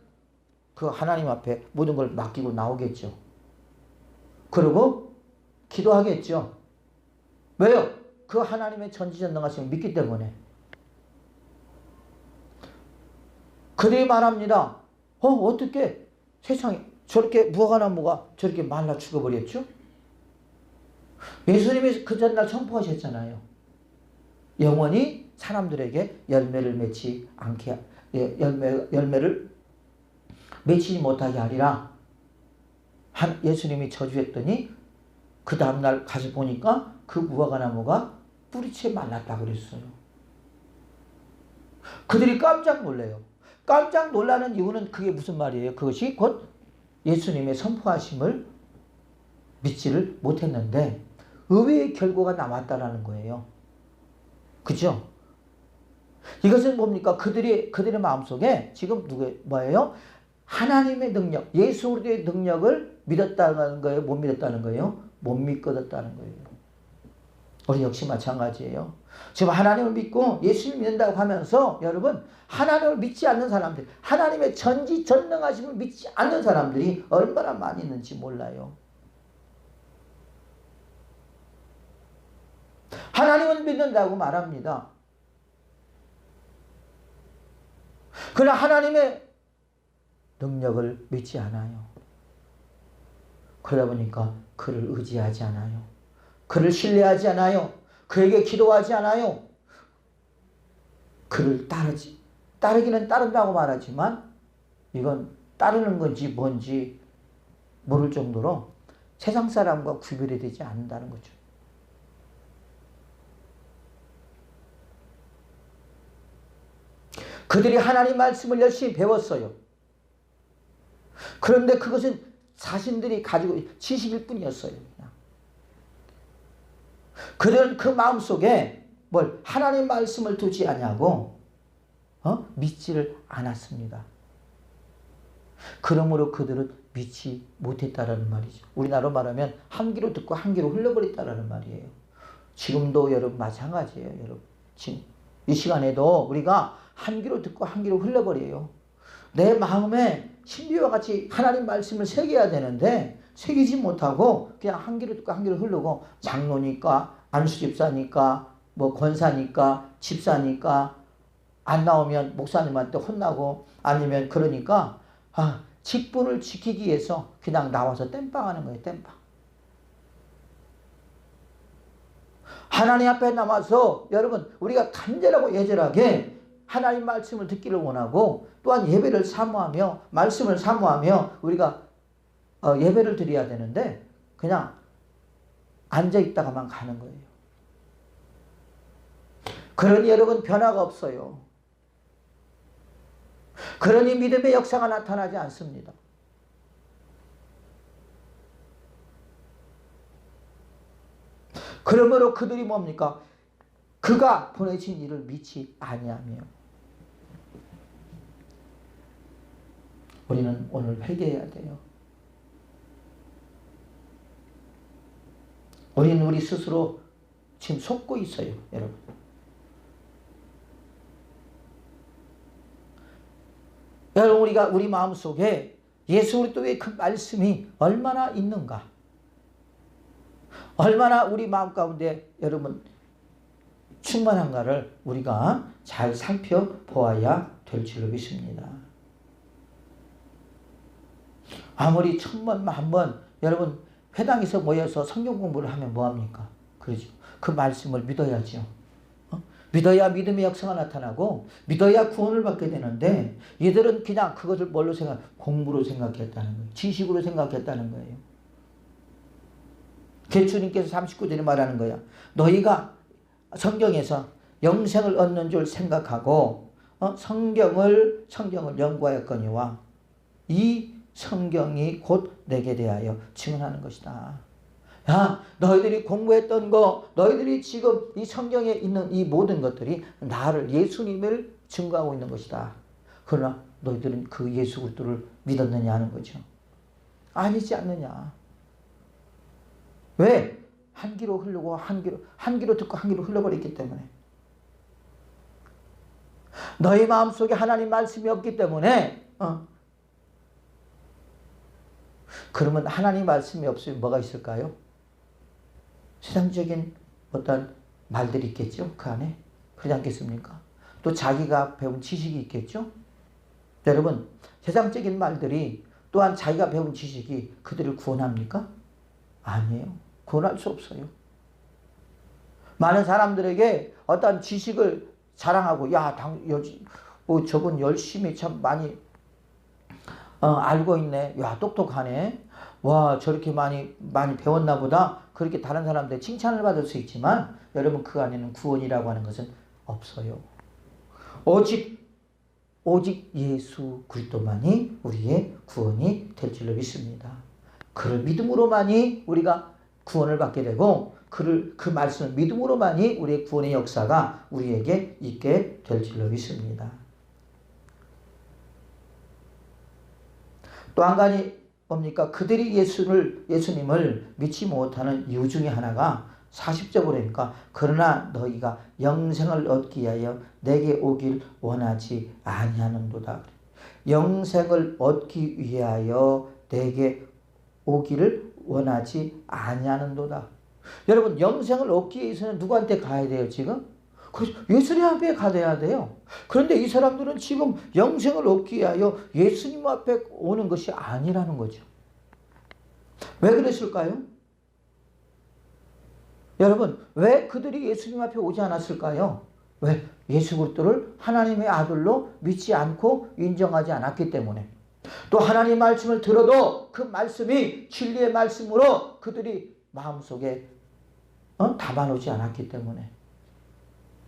그 하나님 앞에 모든 걸 맡기고 나오겠죠. 그리고 기도하겠죠. 왜요? 그 하나님의 전지전능하심을 믿기 때문에. 그들이 말합니다. 어떻게 세상에 저렇게 무화과 나무가 저렇게 말라 죽어버렸죠? 예수님이 그 전날 선포하셨잖아요. 영원히 사람들에게 열매를 맺지 않게 열매를 맺지 못하게 하리라. 예수님이 저주했더니 그 다음날 가서 보니까 그 무화과 나무가 뿌리채 말랐다 그랬어요. 그들이 깜짝 놀래요. 깜짝 놀라는 이유는 그게 무슨 말이에요? 그것이 곧 예수님의 선포하심을 믿지를 못했는데 의외의 결과가 나왔다라는 거예요. 그죠? 이것은 뭡니까? 그들의 마음속에 지금 뭐예요? 하나님의 능력, 예수 그리스도의 능력을 믿었다는 거예요? 못 믿었다는 거예요? 못 믿었다는 거예요. 우리 역시 마찬가지예요. 지금 하나님을 믿고 예수를 믿는다고 하면서 여러분 하나님을 믿지 않는 사람들, 하나님의 전지전능하심을 믿지 않는 사람들이 얼마나 많이 있는지 몰라요. 하나님은 믿는다고 말합니다. 그러나 하나님의 능력을 믿지 않아요. 그러다 보니까 그를 의지하지 않아요. 그를 신뢰하지 않아요. 그에게 기도하지 않아요. 그를 따르기는 따른다고 말하지만 이건 따르는 건지 뭔지 모를 정도로 세상 사람과 구별이 되지 않는다는 거죠. 그들이 하나님 말씀을 열심히 배웠어요. 그런데 그것은 자신들이 가지고 지식일 뿐이었어요. 그냥. 그들은 그 마음속에 뭘 하나님 말씀을 두지 아니하고 믿지를 않았습니다. 그러므로 그들은 믿지 못했다라는 말이죠. 우리나라로 말하면 한 귀로 듣고 한 귀로 흘러버렸다라는 말이에요. 지금도 여러분 마찬가지예요. 여러분 지금 이 시간에도 우리가 한 귀로 듣고 한 귀로 흘러버려요. 내 마음에 신비와 같이 하나님 말씀을 새겨야 되는데 새기지 못하고 그냥 한 귀로 듣고 한 귀로 흐르고 장로니까 안수집사니까 뭐 권사니까 집사니까 안 나오면 목사님한테 혼나고 아니면 그러니까 직분을 지키기 위해서 그냥 나와서 땜빵하는 거예요. 땜빵. 하나님 앞에 남아서 여러분 우리가 간절하고 예절하게 하나님 말씀을 듣기를 원하고 또한 예배를 사모하며 말씀을 사모하며 우리가 예배를 드려야 되는데 그냥 앉아있다가만 가는 거예요. 그러니 여러분 변화가 없어요. 그러니 믿음의 역사가 나타나지 않습니다. 그러므로 그들이 뭡니까? 그가 보내신 이를 믿지 아니하며. 우리는 오늘 회개해야 돼요. 우리는 우리 스스로 지금 속고 있어요, 여러분. 여러분 우리가 우리 마음속에 예수 그리스도의 그 말씀이 얼마나 있는가? 얼마나 우리 마음 가운데 여러분 충만한가를 우리가 잘 살펴보아야 될 줄로 믿습니다. 아무리 천번 만번 여러분 회당에서 모여서 성경 공부를 하면 뭐합니까? 그러죠. 그 말씀을 믿어야죠. 믿어야 믿음의 역사가 나타나고 믿어야 구원을 받게 되는데 얘들은 그냥 그것을 뭘로 공부로 생각했다는 거예요. 지식으로 생각했다는 거예요. 주님께서 39절에 말하는 거야. 너희가 성경에서 영생을 얻는 줄 생각하고 성경을 연구하였거니와 이 성경이 곧 내게 대하여 증언하는 것이다. 야, 너희들이 공부했던 거, 너희들이 지금 이 성경에 있는 이 모든 것들이 나를, 예수님을 증거하고 있는 것이다. 그러나 너희들은 그 예수 그리스도를 믿었느냐 하는 거죠. 아니지 않느냐. 왜? 한 귀로 흐르고 한 귀로 듣고 한 귀로 흘러버렸기 때문에. 너희 마음속에 하나님 말씀이 없기 때문에 그러면 하나님 말씀이 없으면 뭐가 있을까요? 세상적인 어떤 말들이 있겠죠. 그 안에. 그러지 않겠습니까? 또 자기가 배운 지식이 있겠죠. 여러분 세상적인 말들이 또한 자기가 배운 지식이 그들을 구원합니까? 아니에요. 구원할 수 없어요. 많은 사람들에게 어떤 지식을 자랑하고 저분 열심히 참 많이 알고 있네. 야, 똑똑하네. 와, 저렇게 많이 배웠나 보다. 그렇게 다른 사람들 칭찬을 받을 수 있지만 여러분 그 안에는 구원이라고 하는 것은 없어요. 오직 예수 그리스도만이 우리의 구원이 될 줄로 믿습니다. 그를 믿음으로만이 우리가 구원을 받게 되고 그 말씀을 믿음으로만이 우리의 구원의 역사가 우리에게 있게 될 줄로 믿습니다. 또 한 가지 뭡니까? 그들이 예수님을 믿지 못하는 이유 중에 하나가 40절 보니까 그러나 너희가 영생을 얻기 위하여 내게 오길 원하지 아니하는도다. 영생을 얻기 위하여 내게 오기를 원하지 아니하는도다. 여러분 영생을 얻기 위해서는 누구한테 가야 돼요 지금? 예수님 앞에 가야 돼요. 그런데 이 사람들은 지금 영생을 얻기 위하여 예수님 앞에 오는 것이 아니라는 거죠. 왜 그랬을까요? 여러분, 왜 그들이 예수님 앞에 오지 않았을까요? 왜? 예수 그리스도를 하나님의 아들로 믿지 않고 인정하지 않았기 때문에. 또 하나님 말씀을 들어도 그 말씀이 진리의 말씀으로 그들이 마음속에 담아놓지 않았기 때문에.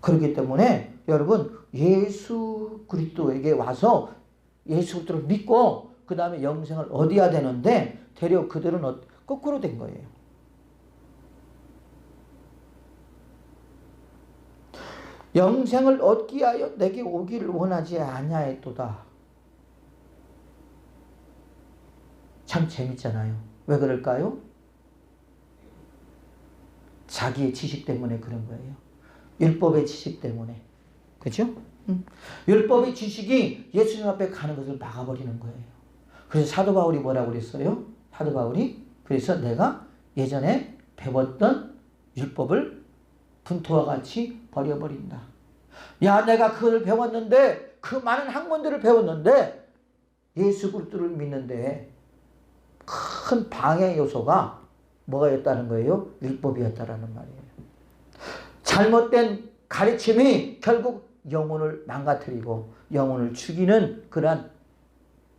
그렇기 때문에 여러분, 예수 그리스도에게 와서 예수 그리스도를 믿고 그 다음에 영생을 얻어야 되는데 되려 그들은 거꾸로 된 거예요. 영생을 얻기 하여 내게 오기를 원하지 아니하였도다. 참 재밌잖아요. 왜 그럴까요? 자기의 지식 때문에 그런 거예요. 율법의 지식 때문에. 그죠? 율법의 지식이 예수님 앞에 가는 것을 막아버리는 거예요. 그래서 사도 바울이 뭐라고 그랬어요? 사도 바울이 그래서 내가 예전에 배웠던 율법을 분토와 같이 버려버린다. 야, 내가 그걸 배웠는데 그 많은 학문들을 배웠는데 예수 그리스도를 믿는데 큰 방해 요소가 뭐가 였다는 거예요? 율법이었다라는 말이에요. 잘못된 가르침이 결국 영혼을 망가뜨리고 영혼을 죽이는 그러한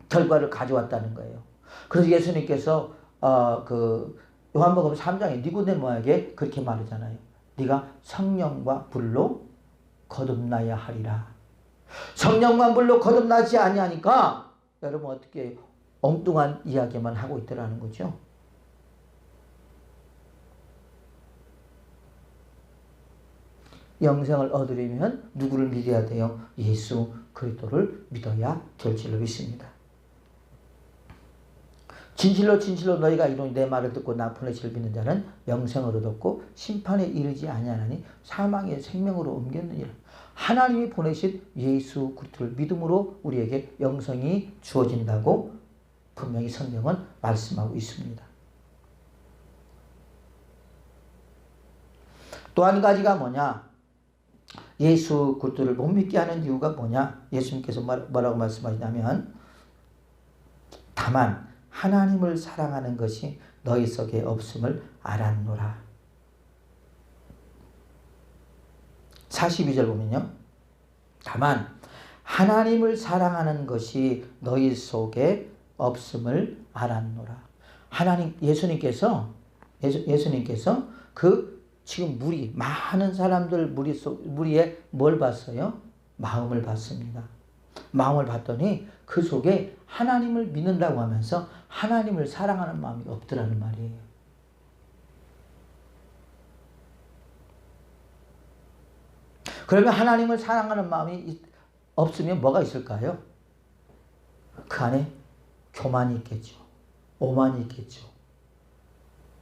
결과를 가져왔다는 거예요. 그래서 예수님께서 요한복음 3장에 니고데모에게 그렇게 말하잖아요. 네가 성령과 불로 거듭나야 하리라. 성령과 불로 거듭나지 아니하니까 여러분 어떻게 엉뚱한 이야기만 하고 있더라는 거죠. 영생을 얻으려면 누구를 믿어야 돼요? 예수 그리스도를 믿어야 될 줄로 믿습니다. 진실로 진실로 너희가 이루니 내 말을 듣고 나 보내실 믿는 자는 영생을 얻었고 심판에 이르지 아니하나니 사망의 생명으로 옮겼느니라. 하나님이 보내신 예수 그리스도를 믿음으로 우리에게 영생이 주어진다고 분명히 성경은 말씀하고 있습니다. 또 한 가지가 뭐냐? 예수 그리스도를 못 믿게 하는 이유가 뭐냐? 예수님께서 뭐라고 말씀하시냐면 다만 하나님을 사랑하는 것이 너희 속에 없음을 알았노라. 42절 보면요. 다만 하나님을 사랑하는 것이 너희 속에 없음을 알았노라. 예수님께서 그 지금 많은 사람들 무리에 뭘 봤어요? 마음을 봤습니다. 마음을 봤더니 그 속에 하나님을 믿는다고 하면서 하나님을 사랑하는 마음이 없더라는 말이에요. 그러면 하나님을 사랑하는 마음이 없으면 뭐가 있을까요? 그 안에 교만이 있겠죠. 오만이 있겠죠.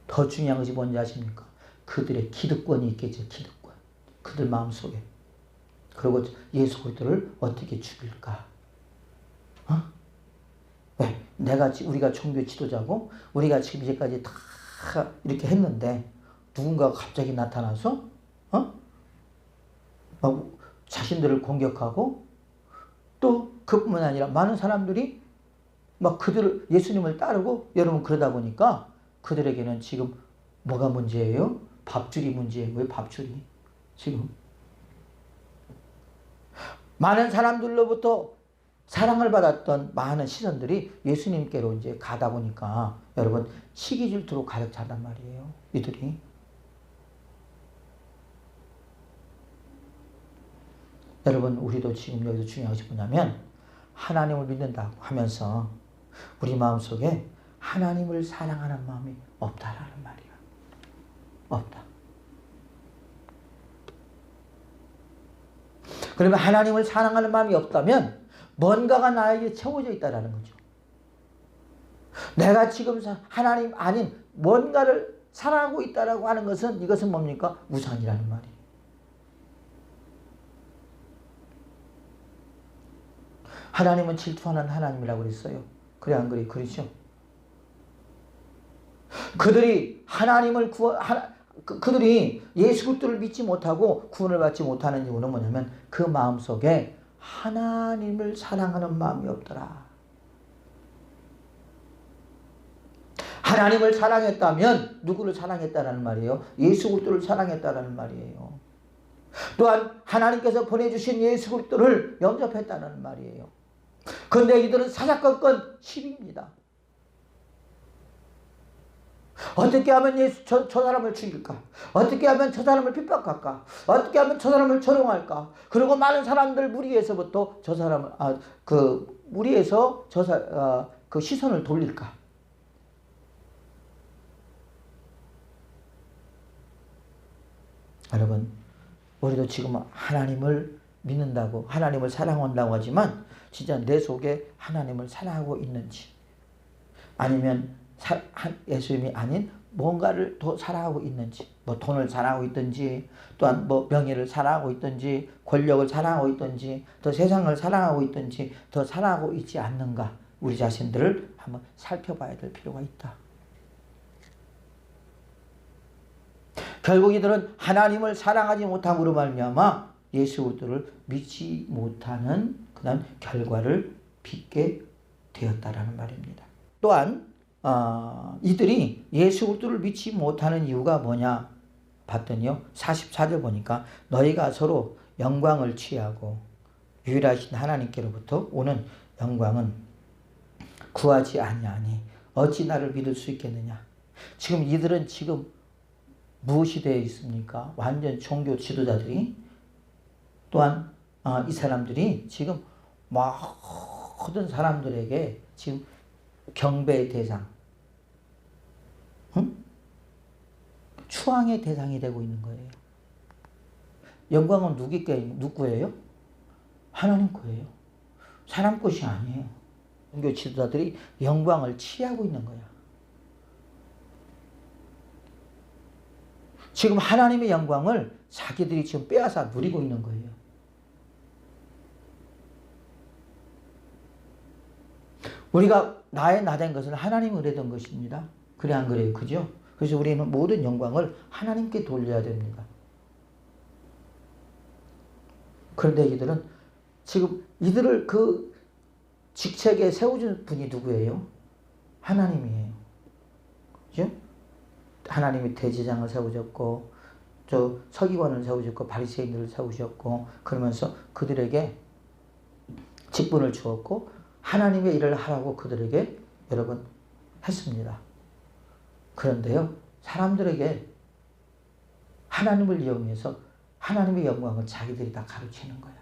더 중요한 것이 뭔지 아십니까? 그들의 기득권이 있겠죠. 기득권. 그들 마음속에. 그리고 예수 그리스도를 어떻게 죽일까? 왜? 우리가 종교 지도자고 우리가 지금 이제까지 다 이렇게 했는데 누군가가 갑자기 나타나서 자신들을 공격하고 또 그뿐만 아니라 많은 사람들이 예수님을 따르고 여러분 그러다 보니까 그들에게는 지금 뭐가 문제예요? 밥줄이 문제예요. 왜 밥줄이? 지금 많은 사람들로부터 사랑을 받았던 많은 시선들이 예수님께로 이제 가다 보니까 여러분 시기 질투로 가득 차단 말이에요. 이들이. 여러분 우리도 지금 여기서 중요한 것이 뭐냐면 하나님을 믿는다고 하면서 우리 마음속에 하나님을 사랑하는 마음이 없다라는 말이야. 없다. 그러면 하나님을 사랑하는 마음이 없다면 뭔가가 나에게 채워져 있다라는 거죠. 내가 지금 하나님 아닌 뭔가를 사랑하고 있다라고 하는 것은 이것은 뭡니까? 우상이라는 말이에요. 하나님은 질투하는 하나님이라고 그랬어요. 그래 안 그래? 그렇죠? 그들이 그들이 예수 그리스도를 믿지 못하고 구원을 받지 못하는 이유는 뭐냐면 그 마음속에 하나님을 사랑하는 마음이 없더라. 하나님을 사랑했다면 누구를 사랑했다라는 말이에요? 예수 그리스도를 사랑했다라는 말이에요. 또한 하나님께서 보내주신 예수 그리스도를 영접했다는 말이에요. 그런데 이들은 사사건건 시비입니다. 어떻게 하면 저 사람을 죽일까? 어떻게 하면 저 사람을 핍박할까? 어떻게 하면 저 사람을 조롱할까? 그리고 많은 사람들 무리에서부터 저 사람을 무리에서 그 시선을 돌릴까? 여러분, 우리도 지금 하나님을 믿는다고, 하나님을 사랑한다고 하지만 진짜 내 속에 하나님을 사랑하고 있는지, 아니면 예수님이 아닌 뭔가를 더 사랑하고 있는지, 뭐 돈을 사랑하고 있든지, 또한 뭐 명예를 사랑하고 있든지, 권력을 사랑하고 있든지, 더 세상을 사랑하고 있든지, 더 사랑하고 있지 않는가, 우리 자신들을 한번 살펴봐야 될 필요가 있다. 결국 이들은 하나님을 사랑하지 못함으로 말미암아 예수 그리스도를 믿지 못하는 그런 결과를 빚게 되었다라는 말입니다. 또한 이들이 예수 그리스도를 믿지 못하는 이유가 뭐냐 봤더니요, 44절 보니까 너희가 서로 영광을 취하고 유일하신 하나님께로부터 오는 영광은 구하지 아니하니 어찌 나를 믿을 수 있겠느냐. 지금 이들은 지금 무엇이 되어 있습니까? 완전 종교 지도자들이, 또한 이 사람들이 지금 모든 사람들에게 지금 경배의 대상, 추앙의 대상이 되고 있는 거예요. 영광은 누구예요? 하나님 거예요. 사람 것이 아니에요. 종교 지도자들이 영광을 취하고 있는 거야. 지금 하나님의 영광을 자기들이 지금 빼앗아 누리고 있는 거예요. 우리가 나의 나된 것을 하나님이 의뢰던 것입니다. 그래 안 그래요? 그죠? 그래서 우리는 모든 영광을 하나님께 돌려야 됩니다. 그런데 이들은 지금 이들을 그 직책에 세워준 분이 누구예요? 하나님이에요. 그죠? 하나님이 대제장을 세우셨고, 저 서기관을 세우셨고, 바리새인들을 세우셨고, 그러면서 그들에게 직분을 주었고 하나님의 일을 하라고 그들에게 여러분 했습니다. 그런데요, 사람들에게 하나님을 이용해서 하나님의 영광을 자기들이 다 가르치는 거야.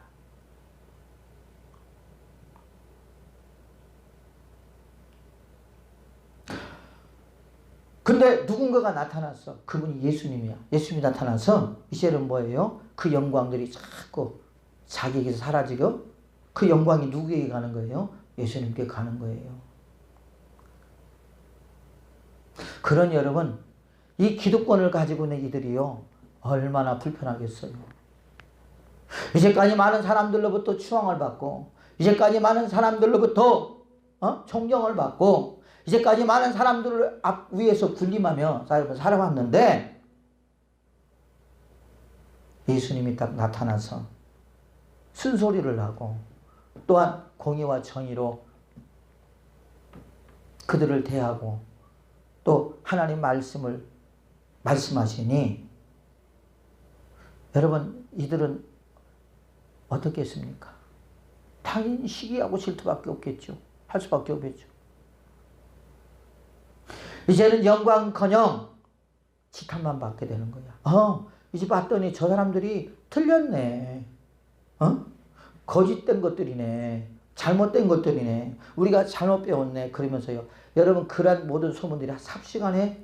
근데 누군가가 나타났어. 그분이 예수님이야. 예수님이 나타나서 이제는 뭐예요? 그 영광들이 자꾸 자기에게서 사라지고 그 영광이 누구에게 가는 거예요? 예수님께 가는 거예요. 그러니 여러분, 이 기득권을 가지고 있는 이들이요, 얼마나 불편하겠어요. 이제까지 많은 사람들로부터 추앙을 받고, 이제까지 많은 사람들로부터 존경을 받고, 이제까지 많은 사람들을 앞 위에서 군림하며 살아왔는데, 예수님이 딱 나타나서 쓴소리를 하고, 또한 공의와 정의로 그들을 대하고, 또 하나님 말씀을 말씀하시니, 여러분 이들은 어떻게 했습니까? 당연히 시기하고 질투밖에 없겠죠. 할 수밖에 없겠죠. 이제는 영광커녕 지탄만 받게 되는 거야. 이제 봤더니 저 사람들이 틀렸네. 거짓된 것들이네. 잘못된 것들이네. 우리가 잘못 배웠네. 그러면서요, 여러분 그러한 모든 소문들이 삽시간에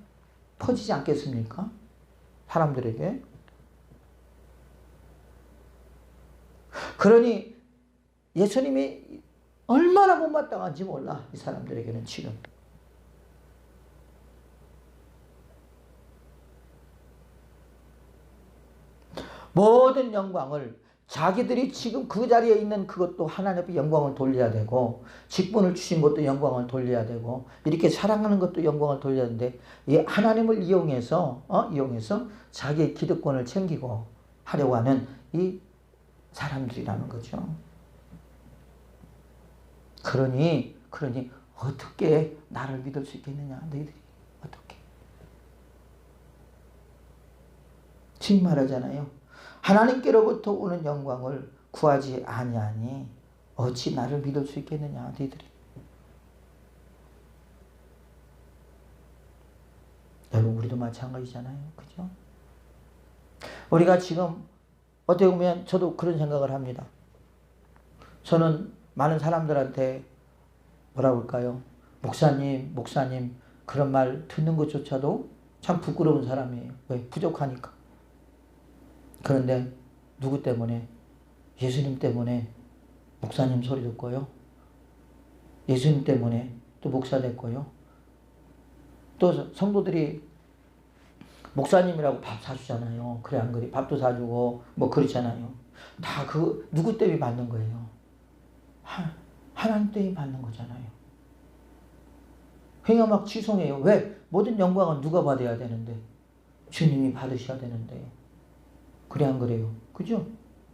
퍼지지 않겠습니까? 사람들에게. 그러니 예수님이 얼마나 못마땅한지 몰라, 이 사람들에게는 지금. 모든 영광을 자기들이 지금 그 자리에 있는 그것도 하나님의 영광을 돌려야 되고, 직분을 주신 것도 영광을 돌려야 되고, 이렇게 사랑하는 것도 영광을 돌려야 되는데, 이 하나님을 이용해서 자기의 기득권을 챙기고 하려고 하는 이 사람들이라는 거죠. 그러니 어떻게 나를 믿을 수 있겠느냐, 너희들이 주님 말하잖아요. 하나님께로부터 오는 영광을 구하지 아니하니 어찌 나를 믿을 수 있겠느냐 너희들이. 여러분 우리도 마찬가지잖아요. 그죠? 우리가 지금 어떻게 보면 저도 그런 생각을 합니다. 저는 많은 사람들한테 뭐라 그럴까요? 목사님 그런 말 듣는 것조차도 참 부끄러운 사람이에요. 왜? 부족하니까. 그런데 누구 때문에? 예수님 때문에 목사님 소리 듣고요. 예수님 때문에 또 목사 됐고요. 또 성도들이 목사님이라고 밥 사주잖아요. 그래 안 그래? 밥도 사주고 뭐 그렇잖아요. 다 그 누구 때문에 받는 거예요? 하나님 때문에 받는 거잖아요. 그냥 막 지송해요. 왜? 모든 영광은 누가 받아야 되는데? 주님이 받으셔야 되는데. 그래 안 그래요? 그죠?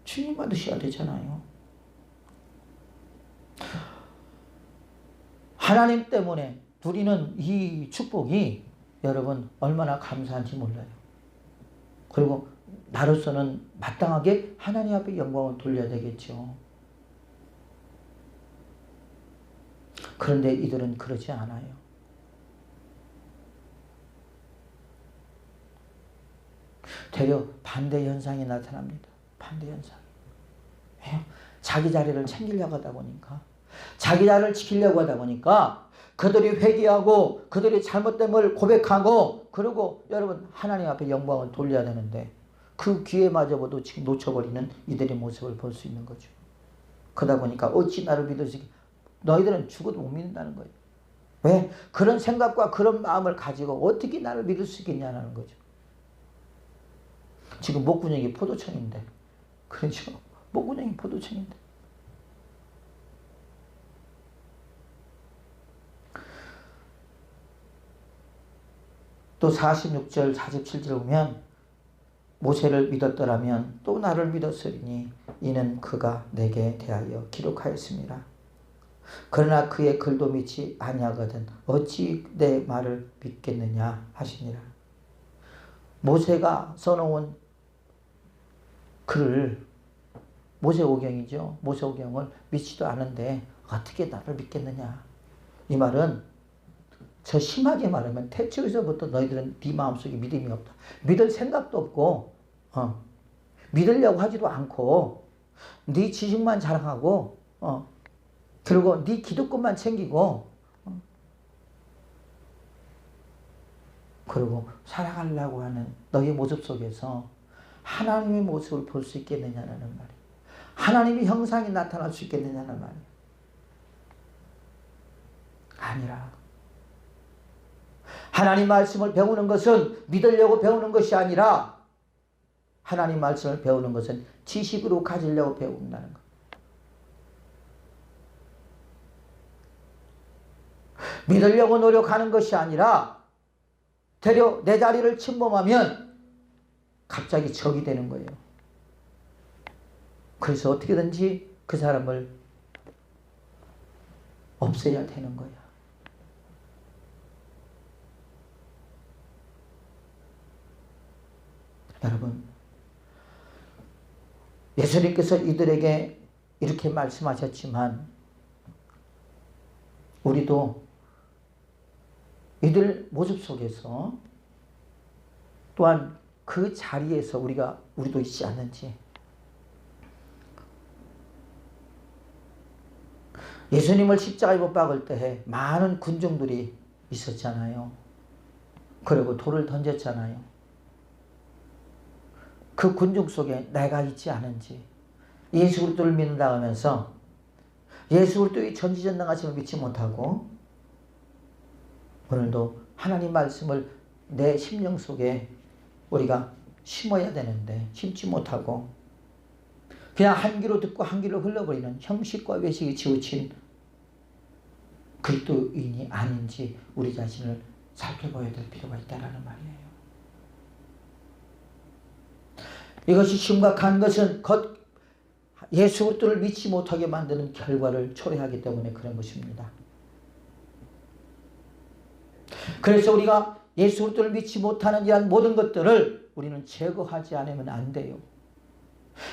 주님 받으셔야 되잖아요. 하나님 때문에 누리는 이 축복이 여러분 얼마나 감사한지 몰라요. 그리고 나로서는 마땅하게 하나님 앞에 영광을 돌려야 되겠죠. 그런데 이들은 그러지 않아요. 되려 반대 현상이 나타납니다. 반대 현상. 왜요? 자기 자리를 챙기려고 하다 보니까, 자기 자리를 지키려고 하다 보니까 그들이 회개하고 그들이 잘못됨을 고백하고, 그리고 여러분 하나님 앞에 영광을 돌려야 되는데 그 기회마저도 지금 놓쳐버리는 이들의 모습을 볼 수 있는 거죠. 그러다 보니까 어찌 나를 믿을 수 있겠냐. 너희들은 죽어도 못 믿는다는 거예요. 왜? 그런 생각과 그런 마음을 가지고 어떻게 나를 믿을 수 있겠냐는 거죠. 지금 목구멍이 포도청인데, 그렇죠? 목구멍이 포도청인데. 또 46절 47절 보면 모세를 믿었더라면 또 나를 믿었으리니 이는 그가 내게 대하여 기록하였습니다. 그러나 그의 글도 믿지 아니하거든 어찌 내 말을 믿겠느냐 하시니라. 모세가 써놓은 글을, 모세오경이죠. 모세오경을 믿지도 않은데 어떻게 나를 믿겠느냐. 이 말은 저 심하게 말하면 태초에서부터 너희들은 네 마음속에 믿음이 없다. 믿을 생각도 없고 믿으려고 하지도 않고 네 지식만 자랑하고 그리고 네 기득권만 챙기고 그리고 살아가려고 하는 너의 모습 속에서 하나님의 모습을 볼 수 있겠느냐는 말이에요. 하나님의 형상이 나타날 수 있겠느냐는 말이에요. 아니라 하나님 말씀을 배우는 것은 믿으려고 배우는 것이 아니라 하나님 말씀을 배우는 것은 지식으로 가지려고 배운다는 것. 믿으려고 노력하는 것이 아니라 되려 내 자리를 침범하면 갑자기 적이 되는 거예요. 그래서 어떻게든지 그 사람을 없애야 되는 거야. 여러분, 예수님께서 이들에게 이렇게 말씀하셨지만 우리도 이들 모습 속에서 또한 그 자리에서 우리도 있지 않는지. 예수님을 십자가에 못 박을 때에 많은 군중들이 있었잖아요. 그리고 돌을 던졌잖아요. 그 군중 속에 내가 있지 않은지. 예수 그리스도를 믿는다 하면서 예수 그리스도의 전지전능하심을 믿지 못하고 오늘도 하나님 말씀을 내 심령 속에 우리가 심어야 되는데 심지 못하고 그냥 한 귀로 듣고 한 귀로 흘러버리는 형식과 외식이 지우친 그리스도인이 아닌지 우리 자신을 살펴봐야 될 필요가 있다는 말이에요. 이것이 심각한 것은 예수 그리스도를 믿지 못하게 만드는 결과를 초래하기 때문에 그런 것입니다. 그래서 우리가 예수 그리스도를 믿지 못하는 이러한 모든 것들을 우리는 제거하지 않으면 안 돼요.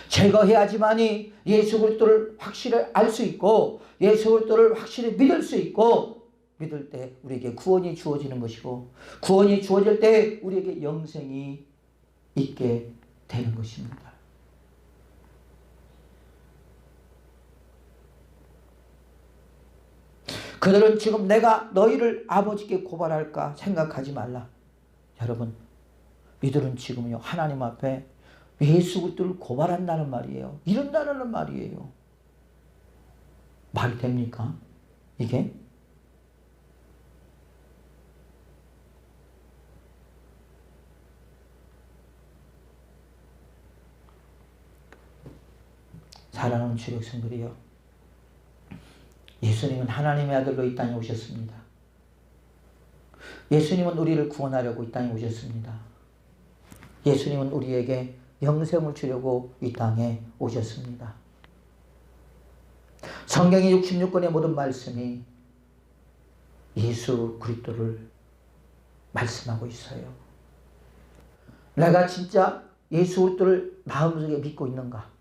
제거해야지만이 예수 그리스도를 확실히 알 수 있고 예수 그리스도를 확실히 믿을 수 있고 믿을 때 우리에게 구원이 주어지는 것이고 구원이 주어질 때 우리에게 영생이 있게 되는 것입니다. 그들은 지금 내가 너희를 아버지께 고발할까 생각하지 말라. 여러분, 이들은 지금요 하나님 앞에 예수 그리스도를 고발한다는 말이에요. 이른다는 말이에요. 말이 됩니까? 이게? 사랑하는 주 백성들이여, 예수님은 하나님의 아들로 이 땅에 오셨습니다. 예수님은 우리를 구원하려고 이 땅에 오셨습니다. 예수님은 우리에게 영생을 주려고 이 땅에 오셨습니다. 성경의 66권의 모든 말씀이 예수 그리스도를 말씀하고 있어요. 내가 진짜 예수 그리스도를 마음속에 믿고 있는가?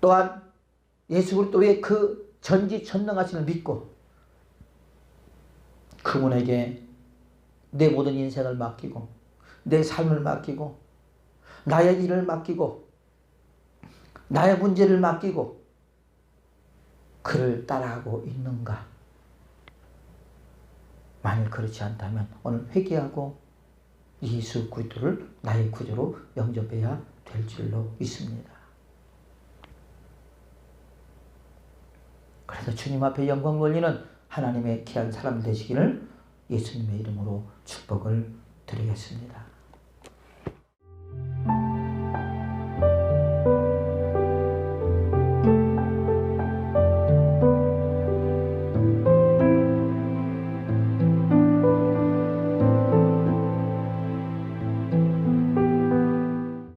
또한 예수 그리스도의 그 전지전능하심을 믿고 그분에게 내 모든 인생을 맡기고 내 삶을 맡기고 나의 일을 맡기고 나의 문제를 맡기고 그를 따라하고 있는가? 만일 그렇지 않다면 오늘 회개하고 예수 그리스도를 나의 구주로 영접해야 될 줄로 믿습니다. 그래서 주님 앞에 영광 돌리는 하나님의 귀한 사람 되시기를 예수님의 이름으로 축복을 드리겠습니다.